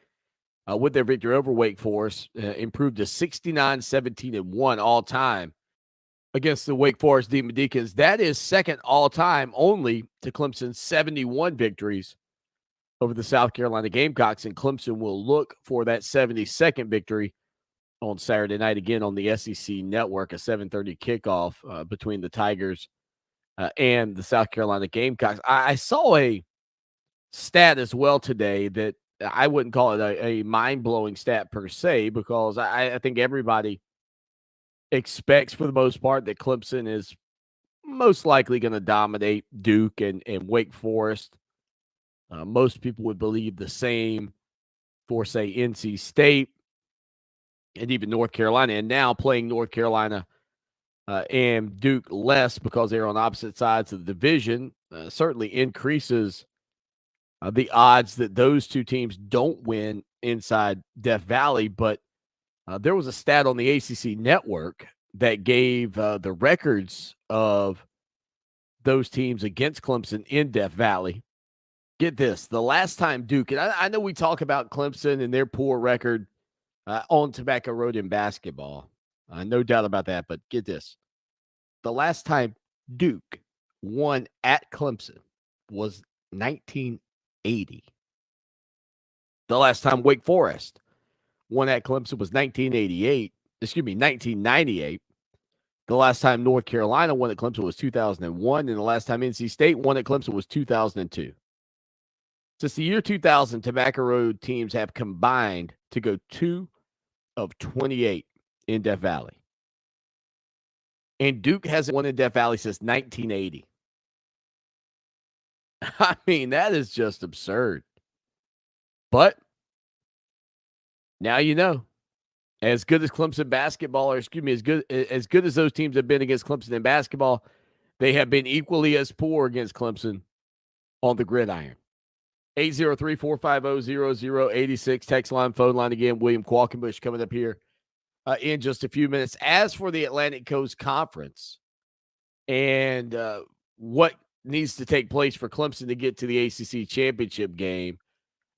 with their victory over Wake Forest, improved to 69-17-1 all-time against the Wake Forest Demon Deacons. That is second all-time only to Clemson's 71 victories over the South Carolina Gamecocks, and Clemson will look for that 72nd victory on Saturday night, again on the SEC Network, a 7:30 kickoff between the Tigers and the South Carolina Gamecocks. I saw a stat as well today that I wouldn't call it a mind-blowing stat per se, because I think everybody expects for the most part that Clemson is most likely going to dominate Duke and Wake Forest. Most people would believe the same for, say, NC State and even North Carolina. And now playing North Carolina and Duke less because they're on opposite sides of the division certainly increases the odds that those two teams don't win inside Death Valley. But there was a stat on the ACC Network that gave the records of those teams against Clemson in Death Valley. Get this, the last time Duke, and I know we talk about Clemson and their poor record on Tobacco Road in basketball. No doubt about that, but get this. The last time Duke won at Clemson was 1980. The last time Wake Forest won at Clemson was 1998. The last time North Carolina won at Clemson was 2001, and the last time NC State won at Clemson was 2002. Since the year 2000, Tobacco Road teams have combined to go 2 of 28 in Death Valley. And Duke hasn't won in Death Valley since 1980. I mean, that is just absurd. But now you know. As good as Clemson basketball, or excuse me, as good as those teams have been against Clemson in basketball, they have been equally as poor against Clemson on the gridiron. 803-450-0086. Text line, phone line again. William Qualkenbush coming up here in just a few minutes. As for the Atlantic Coast Conference and what needs to take place for Clemson to get to the ACC championship game,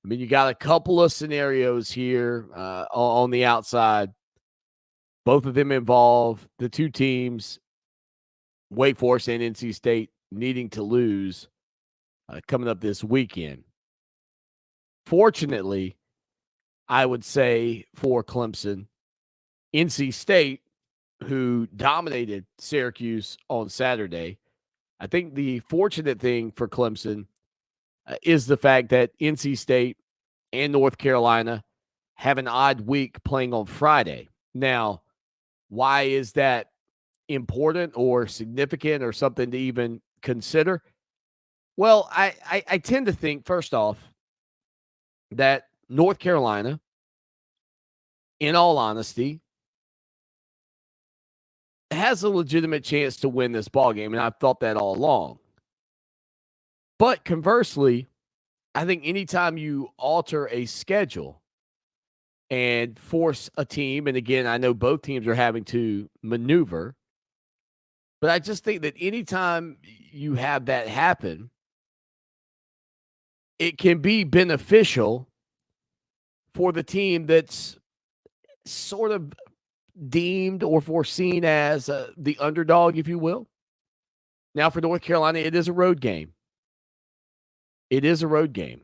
I mean, you got a couple of scenarios here on the outside. Both of them involve the two teams, Wake Forest and NC State, needing to lose coming up this weekend. Fortunately, I would say for Clemson, NC State, who dominated Syracuse on Saturday, I think the fortunate thing for Clemson is the fact that NC State and North Carolina have an odd week playing on Friday. Now, why is that important or significant or something to even consider? Well, I tend to think, first off, that North Carolina, in all honesty, has a legitimate chance to win this ballgame, and I've thought that all along. But conversely, I think anytime you alter a schedule and force a team, and again, I know both teams are having to maneuver, but I just think that anytime you have that happen, it can be beneficial for the team that's sort of deemed or foreseen as the underdog, if you will. Now, for North Carolina, it is a road game. It is a road game.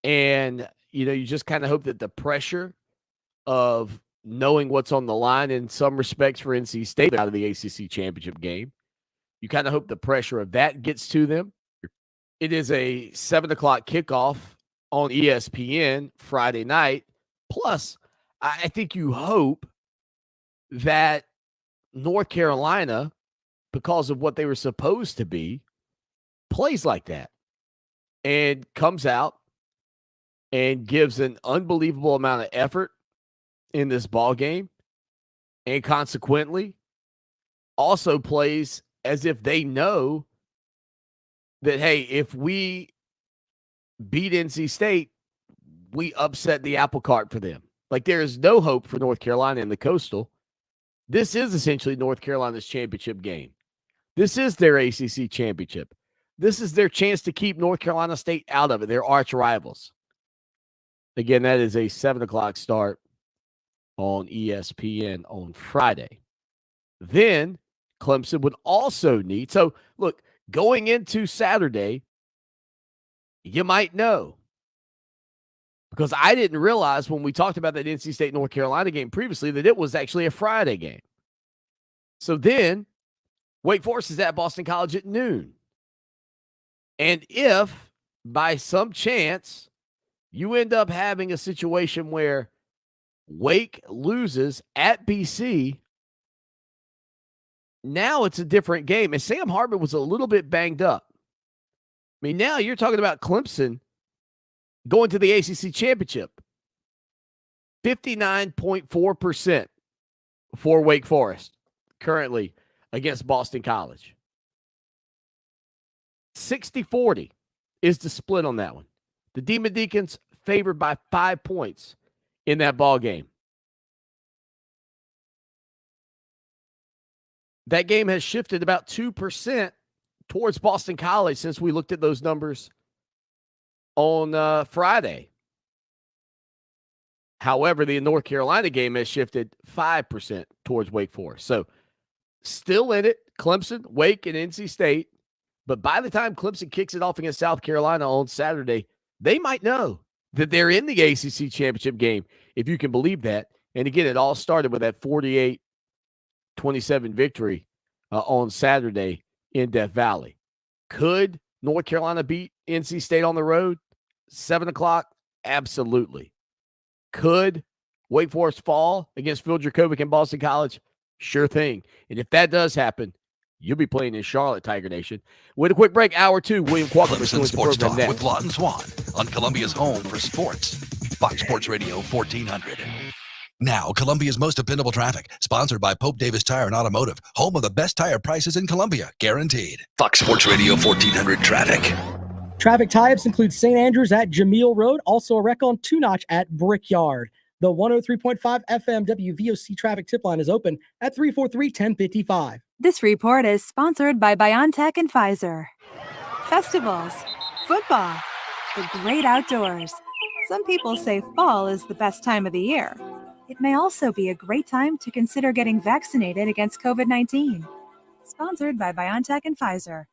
And, you know, you just kind of hope that the pressure of knowing what's on the line in some respects for NC State out of the ACC championship game, you kind of hope the pressure of that gets to them. It is a 7 o'clock kickoff on ESPN Friday night. Plus, I think you hope that North Carolina, because of what they were supposed to be, plays like that and comes out and gives an unbelievable amount of effort in this ball game, and consequently also plays as if they know that, hey, if we beat NC State, we upset the apple cart for them. Like, there is no hope for North Carolina in the Coastal. This is essentially North Carolina's championship game. This is their ACC championship. This is their chance to keep North Carolina State out of it, their arch rivals. Again, that is a 7 o'clock start on ESPN on Friday. Then Clemson would also need, so look, going into Saturday, you might know, because I didn't realize when we talked about that NC State North Carolina game previously that it was actually a Friday game. So then Wake Forest is at Boston College at noon. And if by some chance you end up having a situation where Wake loses at BC, now it's a different game. And Sam Hartman was a little bit banged up. I mean, now you're talking about Clemson going to the ACC championship. 59.4% for Wake Forest currently against Boston College. 60-40 is the split on that one. The Demon Deacons favored by 5 points in that ball game. That game has shifted about 2% towards Boston College since we looked at those numbers on Friday. However, the North Carolina game has shifted 5% towards Wake Forest. So still in it, Clemson, Wake, and NC State. But by the time Clemson kicks it off against South Carolina on Saturday, they might know that they're in the ACC championship game, if you can believe that. And again, it all started with that 48-27 victory on Saturday in Death Valley. Could North Carolina beat NC State on the road? 7 o'clock, absolutely. Could Wake Forest fall against Phil Dracovic and Boston College? Sure thing. And if that does happen, you'll be playing in Charlotte, Tiger Nation. With a quick break, hour 2, William Qualcomm is Clemson doing the Sports program Talk next. with Lawton Swan on Columbia's home for sports. Fox Sports Radio 1400. Now, Columbia's most dependable traffic, sponsored by Pope Davis Tire and Automotive, home of the best tire prices in Columbia, guaranteed. Fox Sports Radio 1400 traffic. Traffic types include St. Andrews at Jameel Road, also a wreck on Two Notch at Brickyard. The 103.5 FM WVOC traffic tip line is open at 343-1055. This report is sponsored by BioNTech and Pfizer. Festivals, football, the great outdoors. Some people say fall is the best time of the year. It may also be a great time to consider getting vaccinated against COVID-19. Sponsored by BioNTech and Pfizer.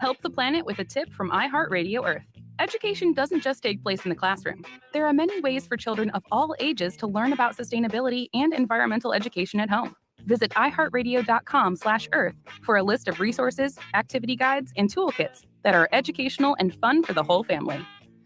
Help the planet with a tip from iHeartRadio Earth. Education doesn't just take place in the classroom. There are many ways for children of all ages to learn about sustainability and environmental education at home. Visit iHeartRadio.com/Earth for a list of resources, activity guides, and toolkits that are educational and fun for the whole family.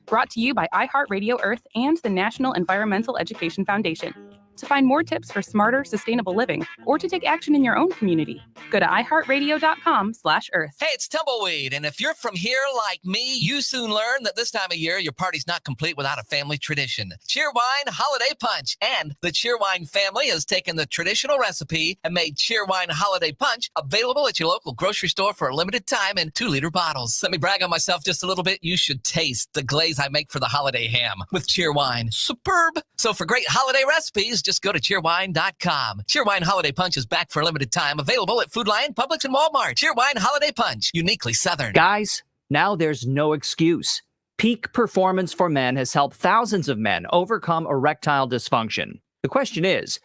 Brought to you by iHeartRadio Earth and the National Environmental Education Foundation. To find more tips for smarter, sustainable living, or to take action in your own community, go to iHeartRadio.com/Earth. Hey, it's Tumbleweed, and if you're from here like me, you soon learn that this time of year, your party's not complete without a family tradition. Cheerwine Holiday Punch. And the Cheerwine family has taken the traditional recipe and made Cheerwine Holiday Punch available at your local grocery store for a limited time in 2-liter bottles. Let me brag on myself just a little bit. You should taste the glaze I make for the holiday ham with Cheerwine. Superb. So for great holiday recipes, just go to cheerwine.com. Cheerwine Holiday Punch is back for a limited time, available at Food Lion, Publix, and Walmart. Cheerwine Holiday Punch, uniquely Southern. Guys, now there's no excuse. Peak Performance for Men has helped thousands of men overcome erectile dysfunction. The question is,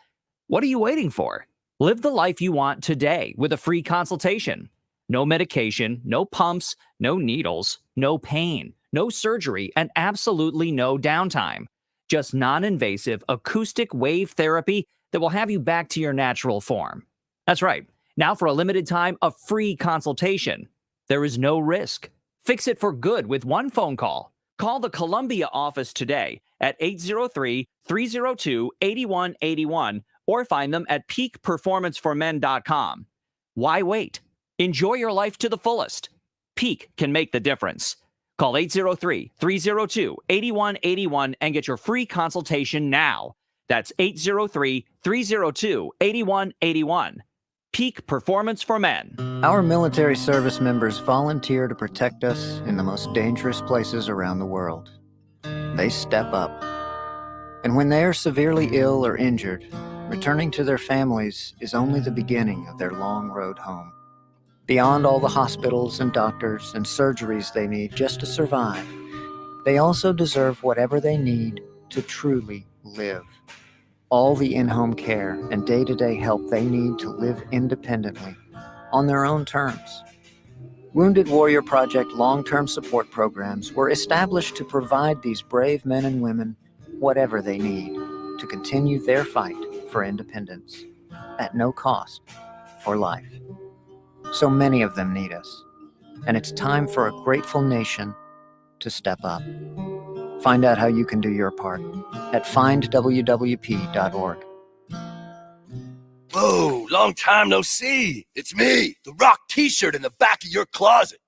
what are you waiting for? Live the life you want today with a free consultation. No medication, no pumps, no needles, no pain, no surgery, and absolutely no downtime. Just non-invasive acoustic wave therapy that will have you back to your natural form. That's right. Now for a limited time, a free consultation. There is no risk. Fix it for good with one phone call. Call the Columbia office today at 803-302-8181 or find them at peakperformanceformen.com. Why wait? Enjoy your life to the fullest. Peak can make the difference. Call 803-302-8181 and get your free consultation now. That's 803-302-8181. Peak Performance for Men. Our military service members volunteer to protect us in the most dangerous places around the world. They step up. And when they are severely ill or injured, returning to their families is only the beginning of their long road home. Beyond all the hospitals and doctors and surgeries they need just to survive, they also deserve whatever they need to truly live. All the in-home care and day-to-day help they need to live independently, on their own terms. Wounded Warrior Project long-term support programs were established to provide these brave men and women whatever they need to continue their fight for independence, at no cost, for life. So many of them need us, and it's time for a grateful nation to step up. Find out how you can do your part at findwwp.org. Whoa, long time no see. It's me, the Rock t-shirt in the back of your closet.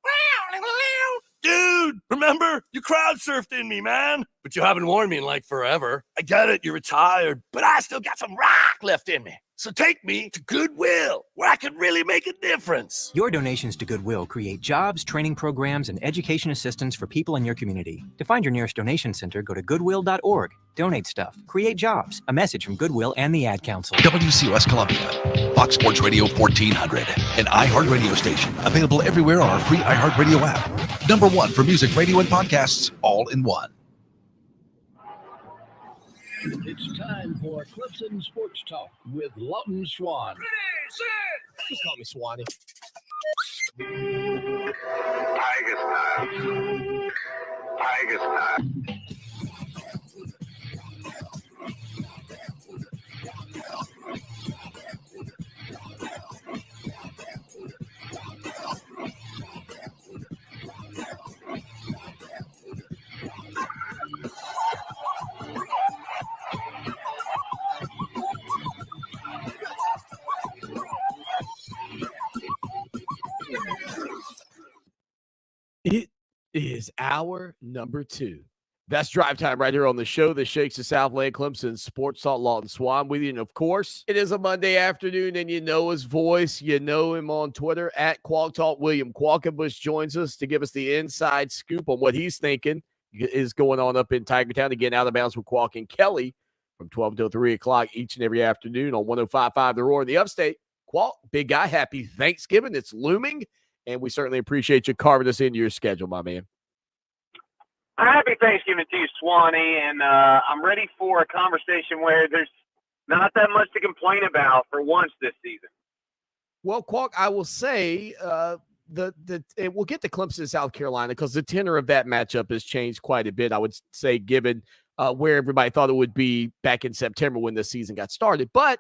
Dude, remember? You crowd surfed in me, man. But you haven't worn me in like forever. I get it, you're retired, but I still got some rock left in me. So take me to Goodwill, where I can really make a difference. Your donations to Goodwill create jobs, training programs, and education assistance for people in your community. To find your nearest donation center, go to goodwill.org. Donate stuff. Create jobs. A message from Goodwill and the Ad Council. WCOS Columbia, Fox Sports Radio 1400, an iHeart radio station, available everywhere on our free iHeart Radio app. #1 for music, radio, and podcasts, all in one. It's time for Clemson Sports Talk with Lawton Swan. Just call me Swanee. Tiger style. Tiger style. is hour number 2. That's drive time right here on the show that shakes the Southland. Clemson Sports Talk, Lawton Swan with you. And of course, it is a Monday afternoon, and you know his voice. You know him on Twitter at Qualk Talk. William Qualkenbush joins us to give us the inside scoop on what he's thinking is going on up in Tigertown. Again, Out of Bounds with Qualk and Kelly from 12 till 3 o'clock each and every afternoon on 105.5 The Roar in the Upstate. Qualk, big guy, happy Thanksgiving. It's looming, and we certainly appreciate you carving us into your schedule, my man. Happy Thanksgiving to you, Swanee, and I'm ready for a conversation where there's not that much to complain about for once this season. Well, Qualk, I will say and we'll get to Clemson, South Carolina, because the tenor of that matchup has changed quite a bit, I would say, given where everybody thought it would be back in September when the season got started. But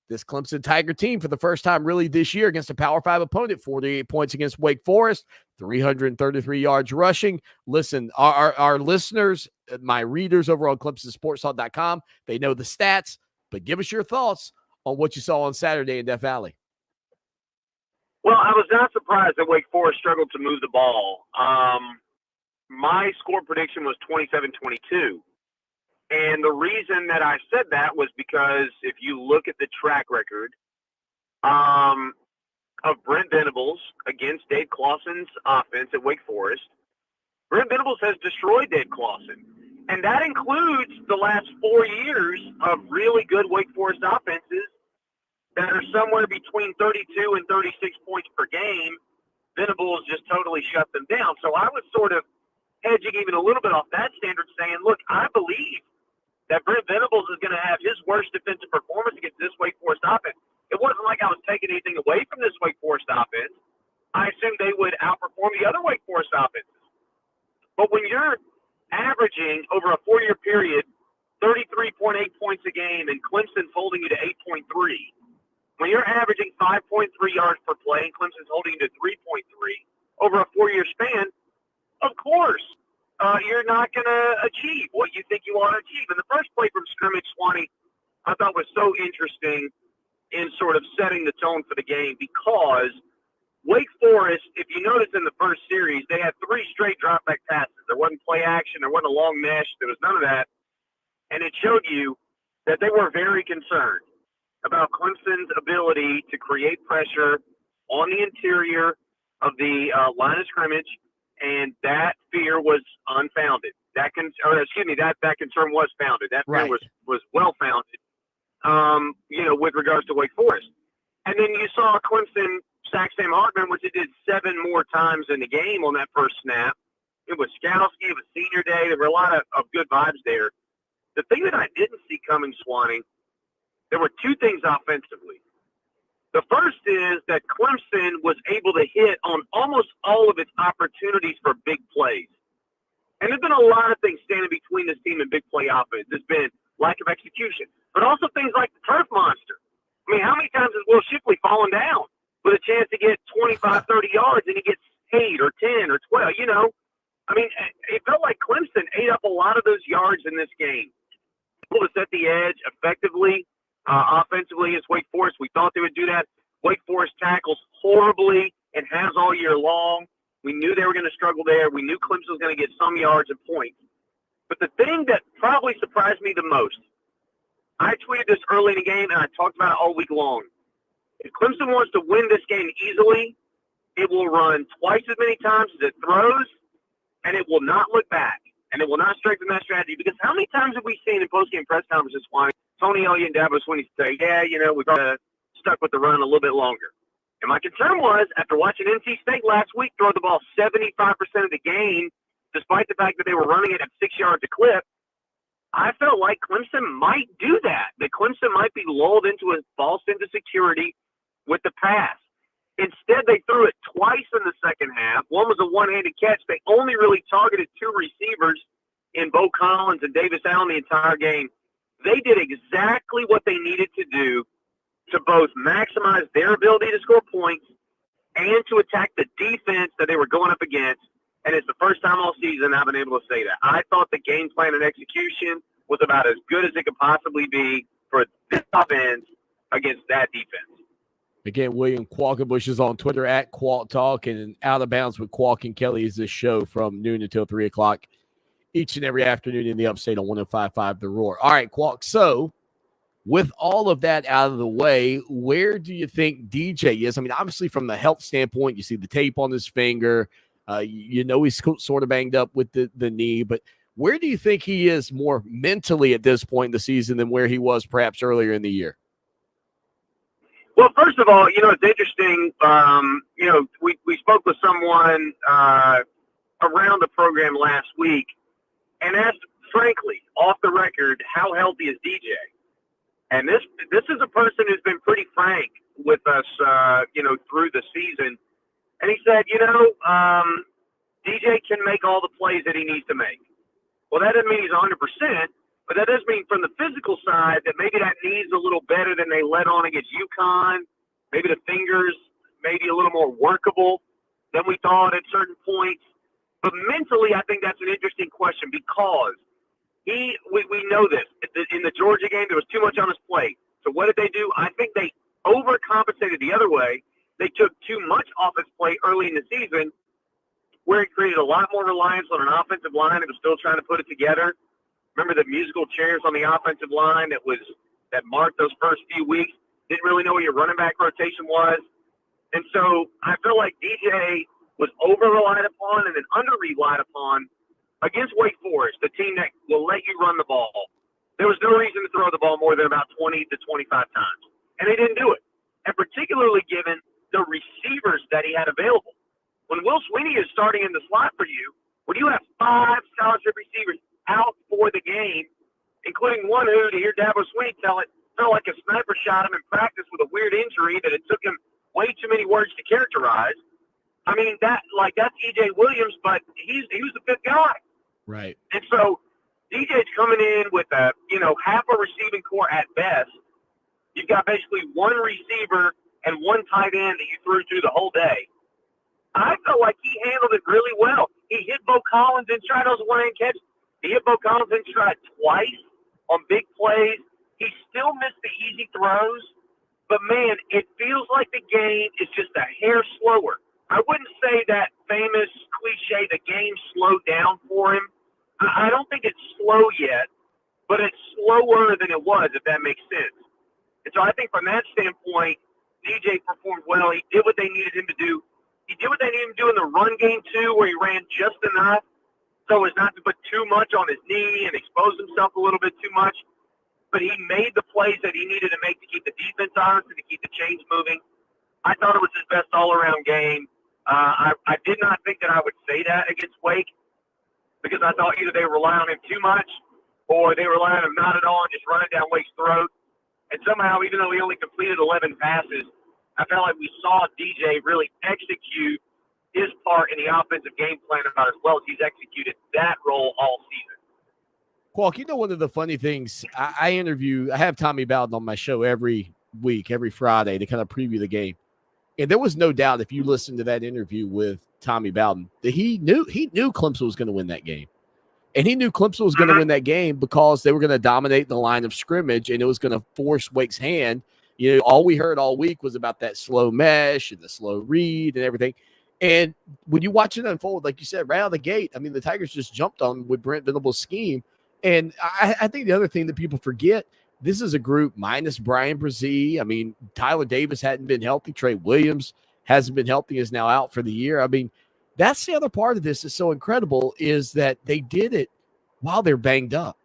this Clemson Tiger team, for the first time really this year against a Power 5 opponent, 48 points against Wake Forest, 333 yards rushing. Listen, our listeners, my readers over on ClemsonSportsTalk.com, they know the stats, but give us your thoughts on what you saw on Saturday in Death Valley. Well, I was not surprised that Wake Forest struggled to move the ball. My score prediction was 27-22. And the reason that I said that was because if you look at the track record of Brent Venables against Dave Clawson's offense at Wake Forest, Brent Venables has destroyed Dave Clawson. And that includes the last 4 years of really good Wake Forest offenses that are somewhere between 32 and 36 points per game. Venables just totally shut them down. So I was sort of hedging even a little bit off that standard, saying, look, I believe that Brent Venables is going to have his worst defensive performance against this Wake Forest offense. It wasn't like I was taking anything away from this Wake Forest offense. I assumed they would outperform the other Wake Forest offenses. But when you're averaging over a 4-year period 33.8 points a game and Clemson's holding you to 8.3, when you're averaging 5.3 yards per play and Clemson's holding you to 3.3 over a 4-year span, of course, you're not going to achieve what you think you want to achieve. And the first play from scrimmage, Swanee, I thought was so interesting in sort of setting the tone for the game because Wake Forest, if you notice in the first series, they had 3 straight drop-back passes. There wasn't play action. There wasn't a long mesh. There was none of that. And it showed you that they were very concerned about Clemson's ability to create pressure on the interior of the line of scrimmage, and that fear was unfounded. That concern was founded. That fear was well founded. With regards to Wake Forest, and then you saw Clemson sack Sam Hartman, which it did 7 more times in the game on that first snap. It was Skowski. It was senior day. There were a lot of good vibes there. The thing that I didn't see coming, Swanee, there were 2 things offensively. The first is that Clemson was able to hit on almost all of its opportunities for big plays. And there's been a lot of things standing between this team and big play offense. There's been lack of execution, but also things like the turf monster. I mean, how many times has Will Shipley fallen down with a chance to get 25, 30 yards and he gets 8 or 10 or 12, I mean, it felt like Clemson ate up a lot of those yards in this game. Able to set the edge effectively. Offensively against Wake Forest, we thought they would do that. Wake Forest tackles horribly and has all year long. We knew they were going to struggle there. We knew Clemson was going to get some yards and points. But the thing that probably surprised me the most, I tweeted this early in the game, and I talked about it all week long. If Clemson wants to win this game easily, it will run twice as many times as it throws, and it will not look back. And it will not strengthen that strategy. Because how many times have we seen in postgame press conferences, Tony Elliott and Dabo Swinney say, we've stuck with the run a little bit longer. And my concern was, after watching NC State last week throw the ball 75% of the game, despite the fact that they were running it at 6 yards a clip, I felt like Clemson might do that Clemson might be lulled into a false sense of security with the pass. Instead, they threw it twice in the second half. One was a one-handed catch. They only really targeted 2 receivers in Bo Collins and Davis Allen the entire game. They did exactly what they needed to do to both maximize their ability to score points and to attack the defense that they were going up against. And it's the first time all season I've been able to say that. I thought the game plan and execution was about as good as it could possibly be for this offense against that defense. Again, William Qualkenbush is on Twitter at Qualt Talk, and Out of Bounds with Qualk and Kelly is this show from noon until 3 o'clock each and every afternoon in the upstate on 105.5 The Roar. All right, Qualk. So, with all of that out of the way, where do you think DJ is? I mean, obviously, from the health standpoint, you see the tape on his finger. You know he's sort of banged up with the knee, but where do you think he is more mentally at this point in the season than where he was perhaps earlier in the year? Well, first of all, it's interesting. We spoke with someone around the program last week and asked, frankly, off the record, how healthy is DJ? And this is a person who's been pretty frank with us, through the season. And he said, DJ can make all the plays that he needs to make. Well, that doesn't mean he's 100%. But that does mean from the physical side that maybe that knee's a little better than they let on against UConn. Maybe the fingers maybe a little more workable than we thought at certain points. But mentally, I think that's an interesting question because we know this. In the Georgia game, there was too much on his plate. So what did they do? I think they overcompensated the other way. They took too much off his plate early in the season where it created a lot more reliance on an offensive line that was still trying to put it together. Remember the musical chairs on the offensive line that marked those first few weeks? Didn't really know what your running back rotation was. And so I feel like DJ was over-relied upon and then under-relied upon against Wake Forest, the team that will let you run the ball. There was no reason to throw the ball more than about 20 to 25 times. And they didn't do it. And particularly given the receivers that he had available. When Will Sweeney is starting in the slot for you, when you have 5 scholarship receivers out for the game, including one who, to hear Dabo Sweeney tell it, felt like a sniper shot him in practice with a weird injury that it took him way too many words to characterize. I mean, that's E.J. Williams, but he was the 5th guy. Right. And so DJ's coming in with half a receiving core at best. You've got basically one receiver and one tight end that you threw through the whole day. I felt like he handled it really well. He hit Bo Collins in stride. Those one-hand catch. He hit Bo Collins in stride twice on big plays. He still missed the easy throws. But, man, it feels like the game is just a hair slower. I wouldn't say that famous cliche, the game slowed down for him. I don't think it's slow yet, but it's slower than it was, if that makes sense. And so I think from that standpoint, DJ performed well. He did what they needed him to do. He did what they needed him to do in the run game, too, where he ran just enough so as not to put too much on his knee and expose himself a little bit too much. But he made the plays that he needed to make to keep the defense honest and to keep the chains moving. I thought it was his best all-around game. I did not think that I would say that against Wake because I thought either they rely on him too much or they rely on him not at all and just run it down Wake's throat. And somehow, even though he only completed 11 passes, I felt like we saw DJ really execute his part in the offensive game plan about as well as he's executed that role all season. Qualk, one of the funny things, I have Tommy Bowden on my show every week, every Friday to kind of preview the game. And there was no doubt if you listened to that interview with Tommy Bowden that he knew Clemson was going to win that game. And he knew Clemson was going to win that game because they were going to dominate the line of scrimmage and it was going to force Wake's hand. All we heard all week was about that slow mesh and the slow read and everything. And when you watch it unfold, like you said, right out of the gate, I mean, the Tigers just jumped on with Brent Venable's scheme. And I think the other thing that people forget, this is a group minus Brian Brzee. I mean, Tyler Davis hadn't been healthy. Trey Williams hasn't been healthy, is now out for the year. I mean, that's the other part of this is so incredible is that they did it while they're banged up.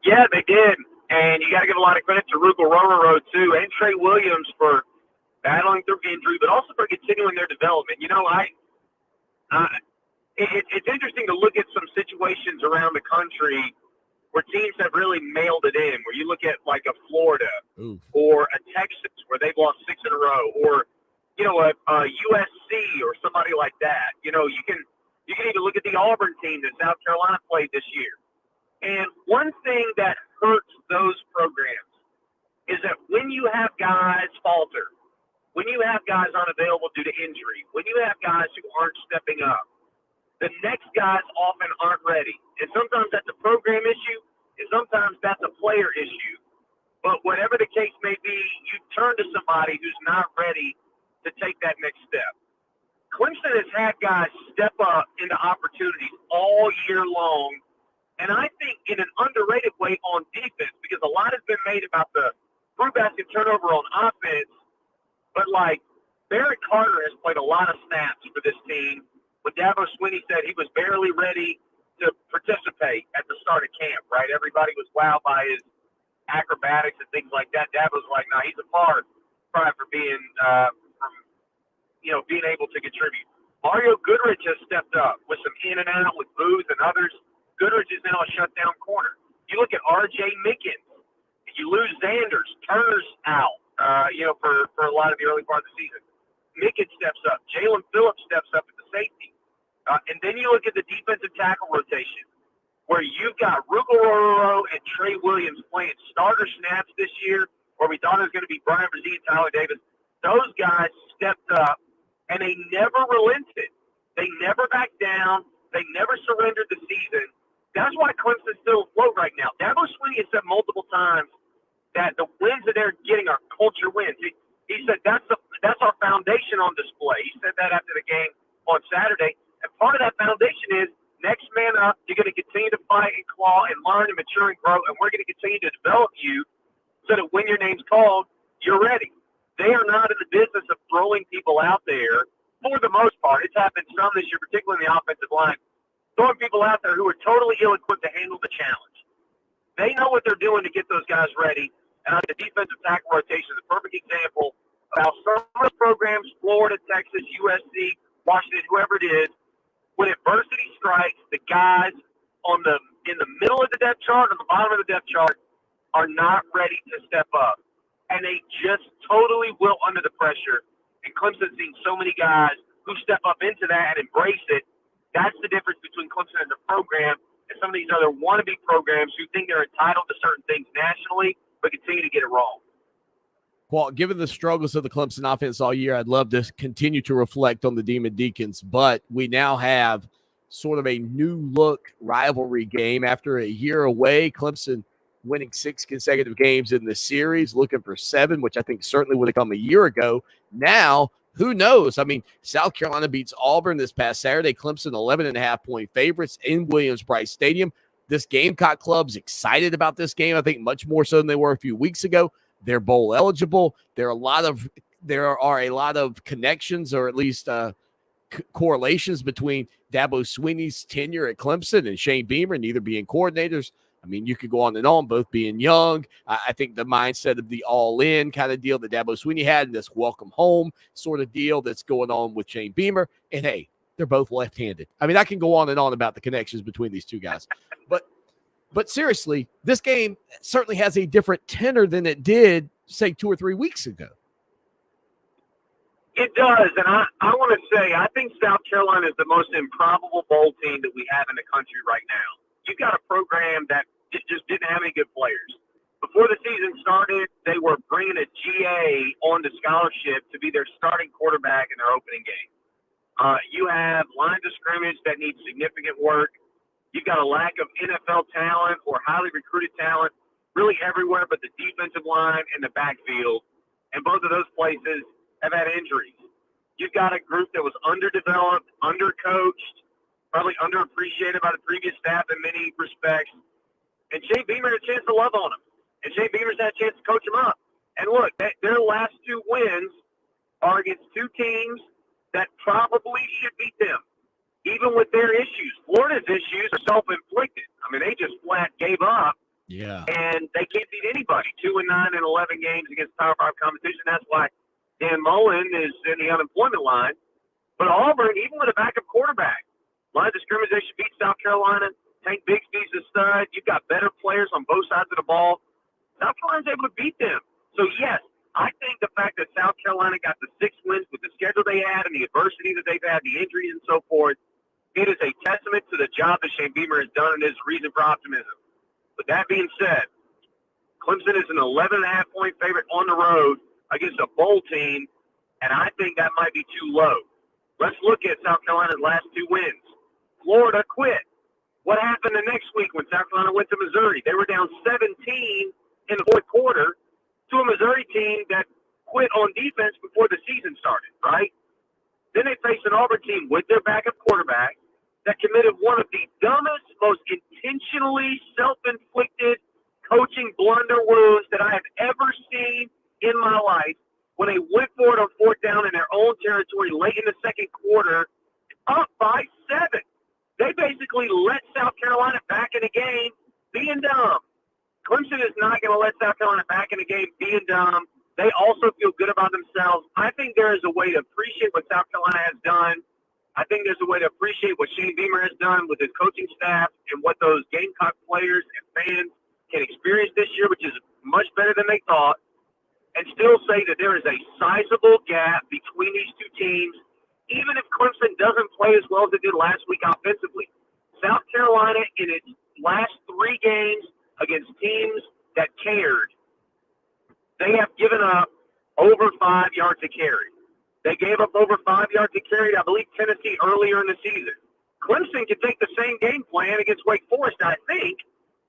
Yeah, they did. And you got to give a lot of credit to Rugal Romero, too, and Trey Williams for battling through injury, but also for continuing their development. It's interesting to look at some situations around the country where teams have really mailed it in, where you look at like a Florida or a Texas where they've lost 6 in a row, or, a USC or somebody like that. You can even look at the Auburn team that South Carolina played this year. And one thing that hurts those programs is that when you have guys falter, when you have guys unavailable due to injury, when you have guys who aren't stepping up, the next guys often aren't ready. And sometimes that's a program issue, and sometimes that's a player issue. But whatever the case may be, you turn to somebody who's not ready to take that next step. Clemson has had guys step up into opportunities all year long, and I think in an underrated way on defense, because a lot has been made about the fruit basket turnover on offense, but like Barrett Carter has played a lot of snaps for this team. When Dabo Swinney said he was barely ready to participate at the start of camp, right? Everybody was wowed by his acrobatics and things like that. Dabo's like, nah, he's a part for being being able to contribute. Mario Goodrich has stepped up with some in and out with Booth and others. Goodrich is now a shutdown corner. You look at R.J. Mickens. You lose Zanders. Turner's out, for a lot of the early part of the season. Mickens steps up. Jalen Phillips steps up at the safety. And then you look at the defensive tackle rotation, where you've got Ruggiero and Trey Williams playing starter snaps this year, where we thought it was going to be Brian Brzee and Tyler Davis. Those guys stepped up, and they never relented. They never backed down. They never surrendered the season. That's why Clemson's still afloat right now. Dabo Swinney has said multiple times that the wins that they're getting are culture wins. He said that's our foundation on display. He said that after the game on Saturday. And part of that foundation is next man up. You're going to continue to fight and claw and learn and mature and grow, and we're going to continue to develop you so that when your name's called, you're ready. They are not in the business of throwing people out there for the most part. It's happened some this year, particularly in the offensive line, throwing people out there who are totally ill-equipped to handle the challenge. They know what they're doing to get those guys ready, and I think the defensive tackle rotation is a perfect example of how some of those programs, Florida, Texas, USC, Washington, whoever it is, when adversity strikes, the guys in the middle of the depth chart, on the bottom of the depth chart, are not ready to step up. And they just totally wilt under the pressure. And Clemson's seen so many guys who step up into that and embrace it. That's the difference between Clemson and the program and some of these other wannabe programs who think they're entitled to certain things nationally, but continue to get it wrong. Well, given the struggles of the Clemson offense all year, I'd love to continue to reflect on the Demon Deacons, but we now have sort of a new look rivalry game after a year away. Clemson winning 6 consecutive games in the series, looking for 7, which I think certainly would have come a year ago. Now, who knows? I mean, South Carolina beats Auburn this past Saturday. Clemson 11.5-point favorites in Williams-Brice Stadium. This Gamecock club's excited about this game, I think much more so than they were a few weeks ago. They're bowl eligible. There are a lot of connections, or at least correlations between Dabo Swinney's tenure at Clemson and Shane Beamer, neither being coordinators. I mean, you could go on and on, both being young. I think the mindset of the all-in kind of deal that Dabo Swinney had, and this welcome home sort of deal that's going on with Shane Beamer. And hey, they're both left-handed. I mean, I can go on and on about the connections between these two guys. But seriously, this game certainly has a different tenor than it did, say, 2 or 3 weeks ago. It does, and I want to say I think South Carolina is the most improbable bowl team that we have in the country right now. You've got a program that just didn't have any good players. Before the season started, they were bringing a GA on the scholarship to be their starting quarterback in their opening game. You have lines of scrimmage that need significant work. You've got a lack of NFL talent or highly recruited talent really everywhere but the defensive line and the backfield. And both of those places have had injuries. You've got a group that was underdeveloped, undercoached, probably underappreciated by the previous staff in many respects. And Shane Beamer had a chance to love on them. And Shane Beamer's had a chance to coach them up. And look, their last 2 wins are against 2 teams that probably should beat them, even with their issues. Florida's issues are self-inflicted. I mean, they just flat gave up. Yeah. And they can't beat anybody. 2-9 in 11 games against Power 5 competition. That's why Dan Mullen is in the unemployment line. But Auburn, even with a backup quarterback, lines of scrimmage, they should beat South Carolina. Tank Bigsby's a stud. You've got better players on both sides of the ball. South Carolina's able to beat them. So, yes, I think the fact that South Carolina got the 6 wins with the schedule they had and the adversity that they've had, the injuries and so forth, it is a testament to the job that Shane Beamer has done and his reason for optimism. With that being said, Clemson is an 11.5-point favorite on the road against a bowl team, and I think that might be too low. Let's look at South Carolina's last 2 wins. Florida quit. What happened the next week when South Carolina went to Missouri? They were down 17 in the fourth quarter, team that quit on defense before the season started, right? Then they faced an Auburn team with their backup quarterback that committed one of the dumbest, most intentionally self-inflicted coaching blunder wounds that I have ever seen in my life when they went for it on fourth down in their own territory late in the second quarter, up by 7. They basically let South Carolina back in the game being dumb. Clemson is not going to let South Carolina back in the game being dumb. They also feel good about themselves. I think there is a way to appreciate what South Carolina has done. I think there's a way to appreciate what Shane Beamer has done with his coaching staff and what those Gamecock players and fans can experience this year, which is much better than they thought, and still say that there is a sizable gap between these two teams, even if Clemson doesn't play as well as it did last week offensively. South Carolina, in its last 3 games against teams that cared, they have given up over 5 yards a carry. They gave up over 5 yards a carry to, I believe, Tennessee earlier in the season. Clemson could take the same game plan against Wake Forest, I think,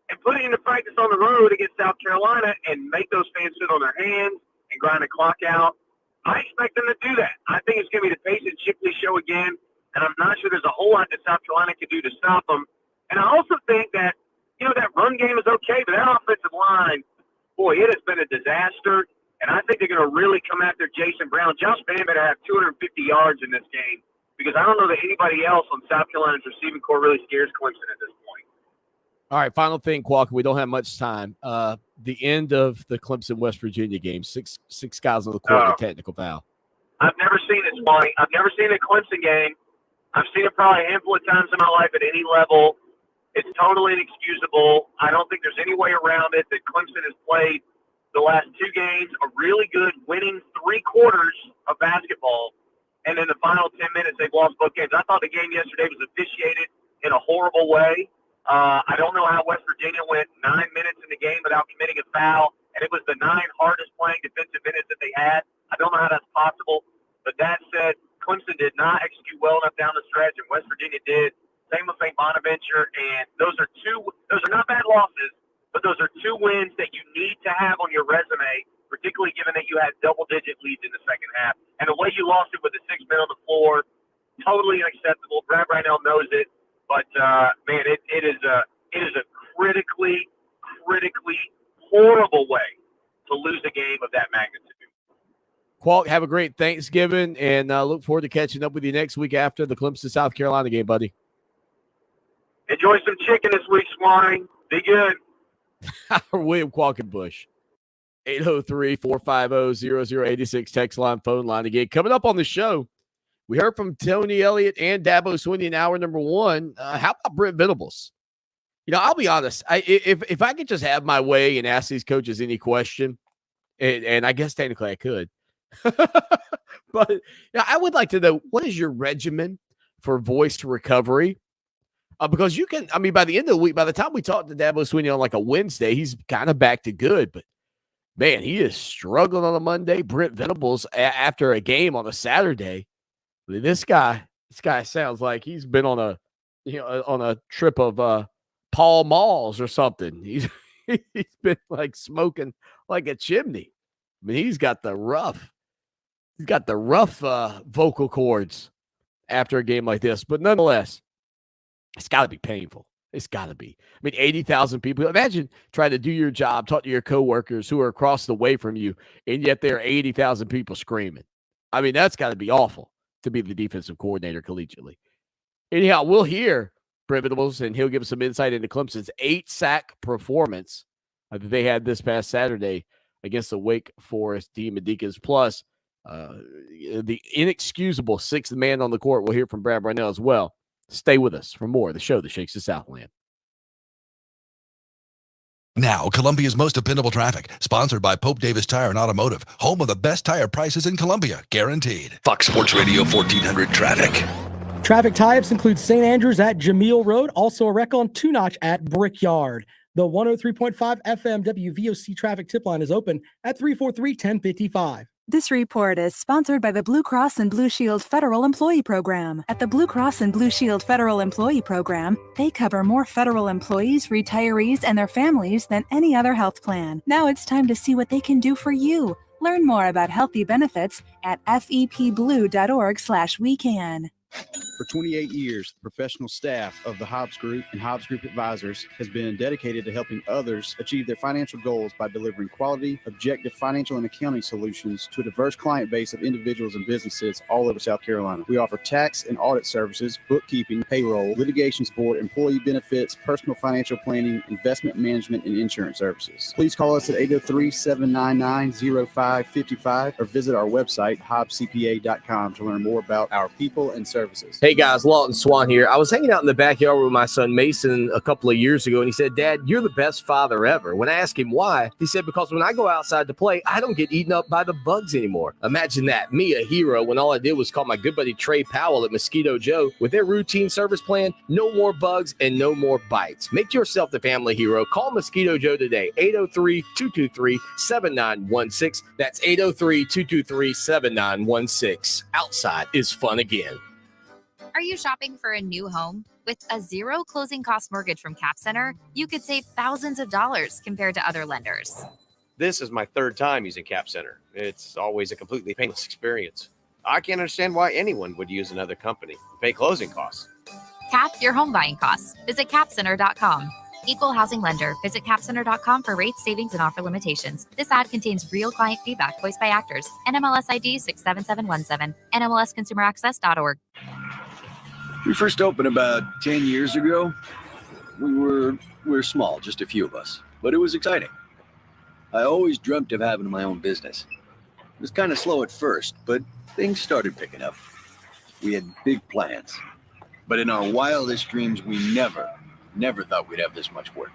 and put it into practice on the road against South Carolina and make those fans sit on their hands and grind the clock out. I expect them to do that. I think it's going to be the Payson Shipley show again, and I'm not sure there's a whole lot that South Carolina can do to stop them. And I also think that, that run game is okay, but that offensive line, boy, it has been a disaster, and I think they're going to really come after Jason Brown. Josh Vann better have 250 yards in this game because I don't know that anybody else on South Carolina's receiving core really scares Clemson at this point. All right, final thing, Qualcomm. We don't have much time. The end of the Clemson-West Virginia game, six guys on the court in a technical foul. I've never seen it, Swanee. I've never seen a Clemson game. I've seen it probably a handful of times in my life at any level. It's totally inexcusable. I don't think there's any way around it that Clemson has played the last 2 games a really good winning 3 quarters of basketball, and in the final 10 minutes they've lost both games. I thought the game yesterday was officiated in a horrible way. I don't know how West Virginia went 9 minutes in the game without committing a foul, and it was the 9 hardest playing defensive minutes that they had. I don't know how that's possible, but that said, Clemson did not execute well enough down the stretch, and West Virginia did. Same with St. Bonaventure, and those are not bad losses, but those are 2 wins that you need to have on your resume, particularly given that you had double-digit leads in the second half. And the way you lost it with the 6 men on the floor, totally unacceptable. Brad Reinell knows it. But, man, it is a critically horrible way to lose a game of that magnitude. Qualt, have a great Thanksgiving, and look forward to catching up with you next week after the Clemson-South Carolina game, buddy. Enjoy some chicken this week, Swanee. Be good. William Qualkenbush. 803-450-0086 text line, phone line again. Coming up on the show, we heard from Tony Elliott and Dabo Swinney in hour number 1. How about Brent Venables? I'll be honest. If I could just have my way and ask these coaches any question, and I guess technically I could, but I would like to know, what is your regimen for voice recovery? Because you can, by the end of the week, by the time we talk to Dabo Swinney on like a Wednesday, he's kind of back to good. But, man, he is struggling on a Monday. Brent Venables, after a game on a Saturday, this guy sounds like he's been on a trip of Pall Malls or something. He's been like smoking like a chimney. He's got the rough vocal cords after a game like this. But nonetheless, it's got to be painful. It's got to be. 80,000 people. Imagine trying to do your job, talk to your coworkers who are across the way from you, and yet there are 80,000 people screaming. That's got to be awful to be the defensive coordinator collegiately. Anyhow, we'll hear Brent Venables, and he'll give us some insight into Clemson's 8-sack performance that they had this past Saturday against the Wake Forest Demon Deacons. Plus, the inexcusable 6th man on the court. We'll hear from Brad Brownell as well. Stay with us for more of the show that shakes the Southland. Now, Columbia's most dependable traffic, sponsored by Pope Davis Tire and Automotive, home of the best tire prices in Columbia, guaranteed. Fox Sports Radio 1400 traffic. Traffic tie-ups include St. Andrews at Jameel Road, also a wreck on 2-Notch at Brickyard. The 103.5 FM WVOC traffic tip line is open at 343-1055. This report is sponsored by the Blue Cross and Blue Shield Federal Employee Program. At the Blue Cross and Blue Shield Federal Employee Program, they cover more federal employees, retirees, and their families than any other health plan. Now it's time to see what they can do for you. Learn more about healthy benefits at fepblue.org/wecan. For 28 years, the professional staff of the Hobbs Group and Hobbs Group Advisors has been dedicated to helping others achieve their financial goals by delivering quality, objective financial and accounting solutions to a diverse client base of individuals and businesses all over South Carolina. We offer tax and audit services, bookkeeping, payroll, litigation support, employee benefits, personal financial planning, investment management, and insurance services. Please call us at 803-799-0555 or visit our website, hobbscpa.com, to learn more about our people and services. Hey guys, Lawton Swan here. I was hanging out in the backyard with my son Mason a couple of years ago, and he said, "Dad, you're the best father ever." When I asked him why, he said, "Because when I go outside to play, I don't get eaten up by the bugs anymore." Imagine that, me a hero, when all I did was call my good buddy Trey Powell at Mosquito Joe. With their routine service plan, no more bugs and no more bites. Make yourself the family hero. Call Mosquito Joe today, 803-223-7916. That's 803-223-7916. Outside is fun again. Are you shopping for a new home? With a zero closing cost mortgage from Cap Center, you could save thousands of dollars compared to other lenders. This is my third time using Cap Center. It's always a completely painless experience. I can't understand why anyone would use another company to pay closing costs. Cap your home buying costs. Visit capcenter.com. Equal housing lender. Visit capcenter.com for rates, savings, and offer limitations. This ad contains real client feedback voiced by actors. NMLS ID 67717. NMLSconsumeraccess.org. We first opened about 10 years ago. We were small, just a few of us, but it was exciting. I always dreamt of having my own business. It was kind of slow at first, but things started picking up. We had big plans, but in our wildest dreams, we never thought we'd have this much work.